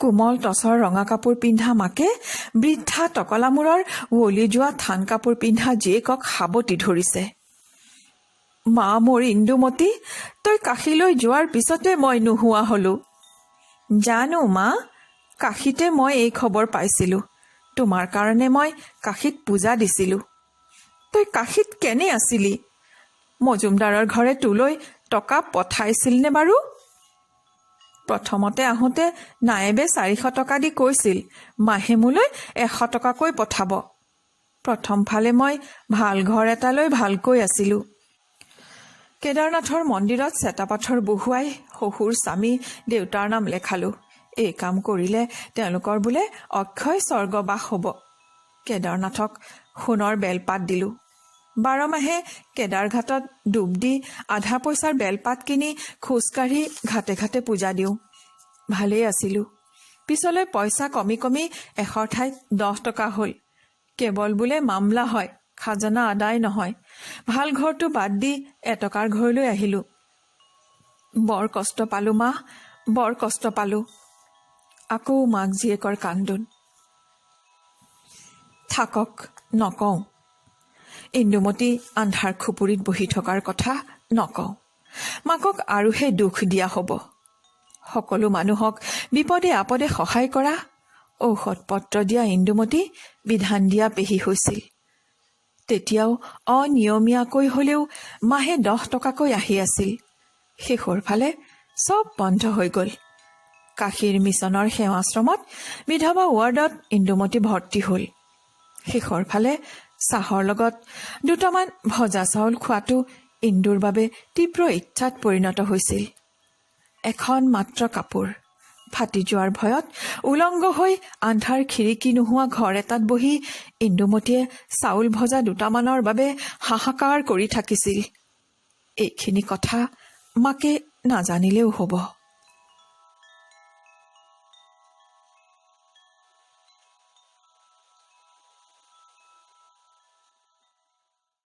কোমল টচৰ ৰঙা কাপোৰ পিন্ধা মাকে বৃদ্ধা টকলামূৰৰ ওৱলি যোৱা থান কাপোৰ পিন্ধা জীয়েকক সাবতি ধৰিছে। মা মোৰ ইন্দুমতী, তই কাশীলৈ যোৱাৰ পিছতে মই নোহোৱা হলোঁ। জানো মা, কাশীতে মই এই খবৰ পাইছিলোঁ। তোমাৰ কাৰণে মই কাশীত পূজা দিছিলোঁ। তই কাশীত কেনে আছিলি? মজুমদাৰৰ ঘৰে তোলৈ টকা পঠাইছিলনে বাৰু? প্ৰথমতে আহোঁতে নায়েবে 400 টকা দি কৈছিল মাহে মোলৈ 100 টকাকৈ পঠাব। প্ৰথমফালে মই ভাল ঘৰ এটালৈ ভালকৈ আছিলোঁ। কেদাৰনাথৰ মন্দিৰত চেতাপাথৰ বহুৱাই শহুৰ স্বামী দেউতাৰ নাম লেখালোঁ। এই কাম কৰিলে তেওঁলোকৰ বোলে অক্ষয় স্বৰ্গবাস হ'ব। কেদাৰনাথক সোণৰ বেলপাত দিলোঁ। 12 মাহে কেদাৰঘাটত ডুব দি আধা পইচাৰ বেলপাত কিনি খোজকাঢ়ি ঘাটে ঘাটে পূজা দিওঁ। ভালেই আছিলোঁ। পিছলৈ পইচা কমি কমি 100 ঠাইত 10 টকা হ'ল। কেৱল বোলে মামলা হয়, খাজানা আদায় নহয়। ভাল ঘৰটো বাদ দি এটকাৰ ঘৰলৈ আহিলোঁ। বৰ কষ্ট পালোঁ মা, বৰ কষ্ট পালোঁ। আকৌ মাক জীয়েকৰ কান্দোন। থাকক, নকওঁ। ইন্দুমতী আন্ধাৰ খুপুৰিত বহি থকাৰ কথা নকওঁ। মাকক আৰুহে দুখ দিয়া হ'ব। সকলো মানুহক বিপদে আপদে সহায় কৰা, ঔষধ পত্ৰ দিয়া ইন্দুমতী বিধান দিয়া পেহী হৈছিল। তেতিয়াও অনিয়মীয়াকৈ হ'লেও মাহে 10 টকাকৈ আহি আছিল। শেষৰ ফালে চব বন্ধ হৈ গ'ল। কাশীৰ মিছনৰ সেৱাশ্ৰমত বিধৱা ৱাৰ্ডত ইন্দুমতী ভৰ্তি হ'ল। শেষৰ ফালে চাহৰ লগত দুটামান ভজা চাউল খোৱাটো ইন্দুৰ বাবে তীব্ৰ ইচ্ছাত পৰিণত হৈছিল। এখন মাত্ৰ কাপোৰ ফাটি যোৱাৰ ভয়ত উলংগ হৈ আন্ধাৰ খিৰিকী নোহোৱা ঘৰ এটাত বহি ইন্দুমতীয়ে চাউল ভজা দুটামানৰ বাবে হাহাকাৰ কৰি থাকিছিল। এইখিনি কথা মাকে নাজানিলেও হ'ব।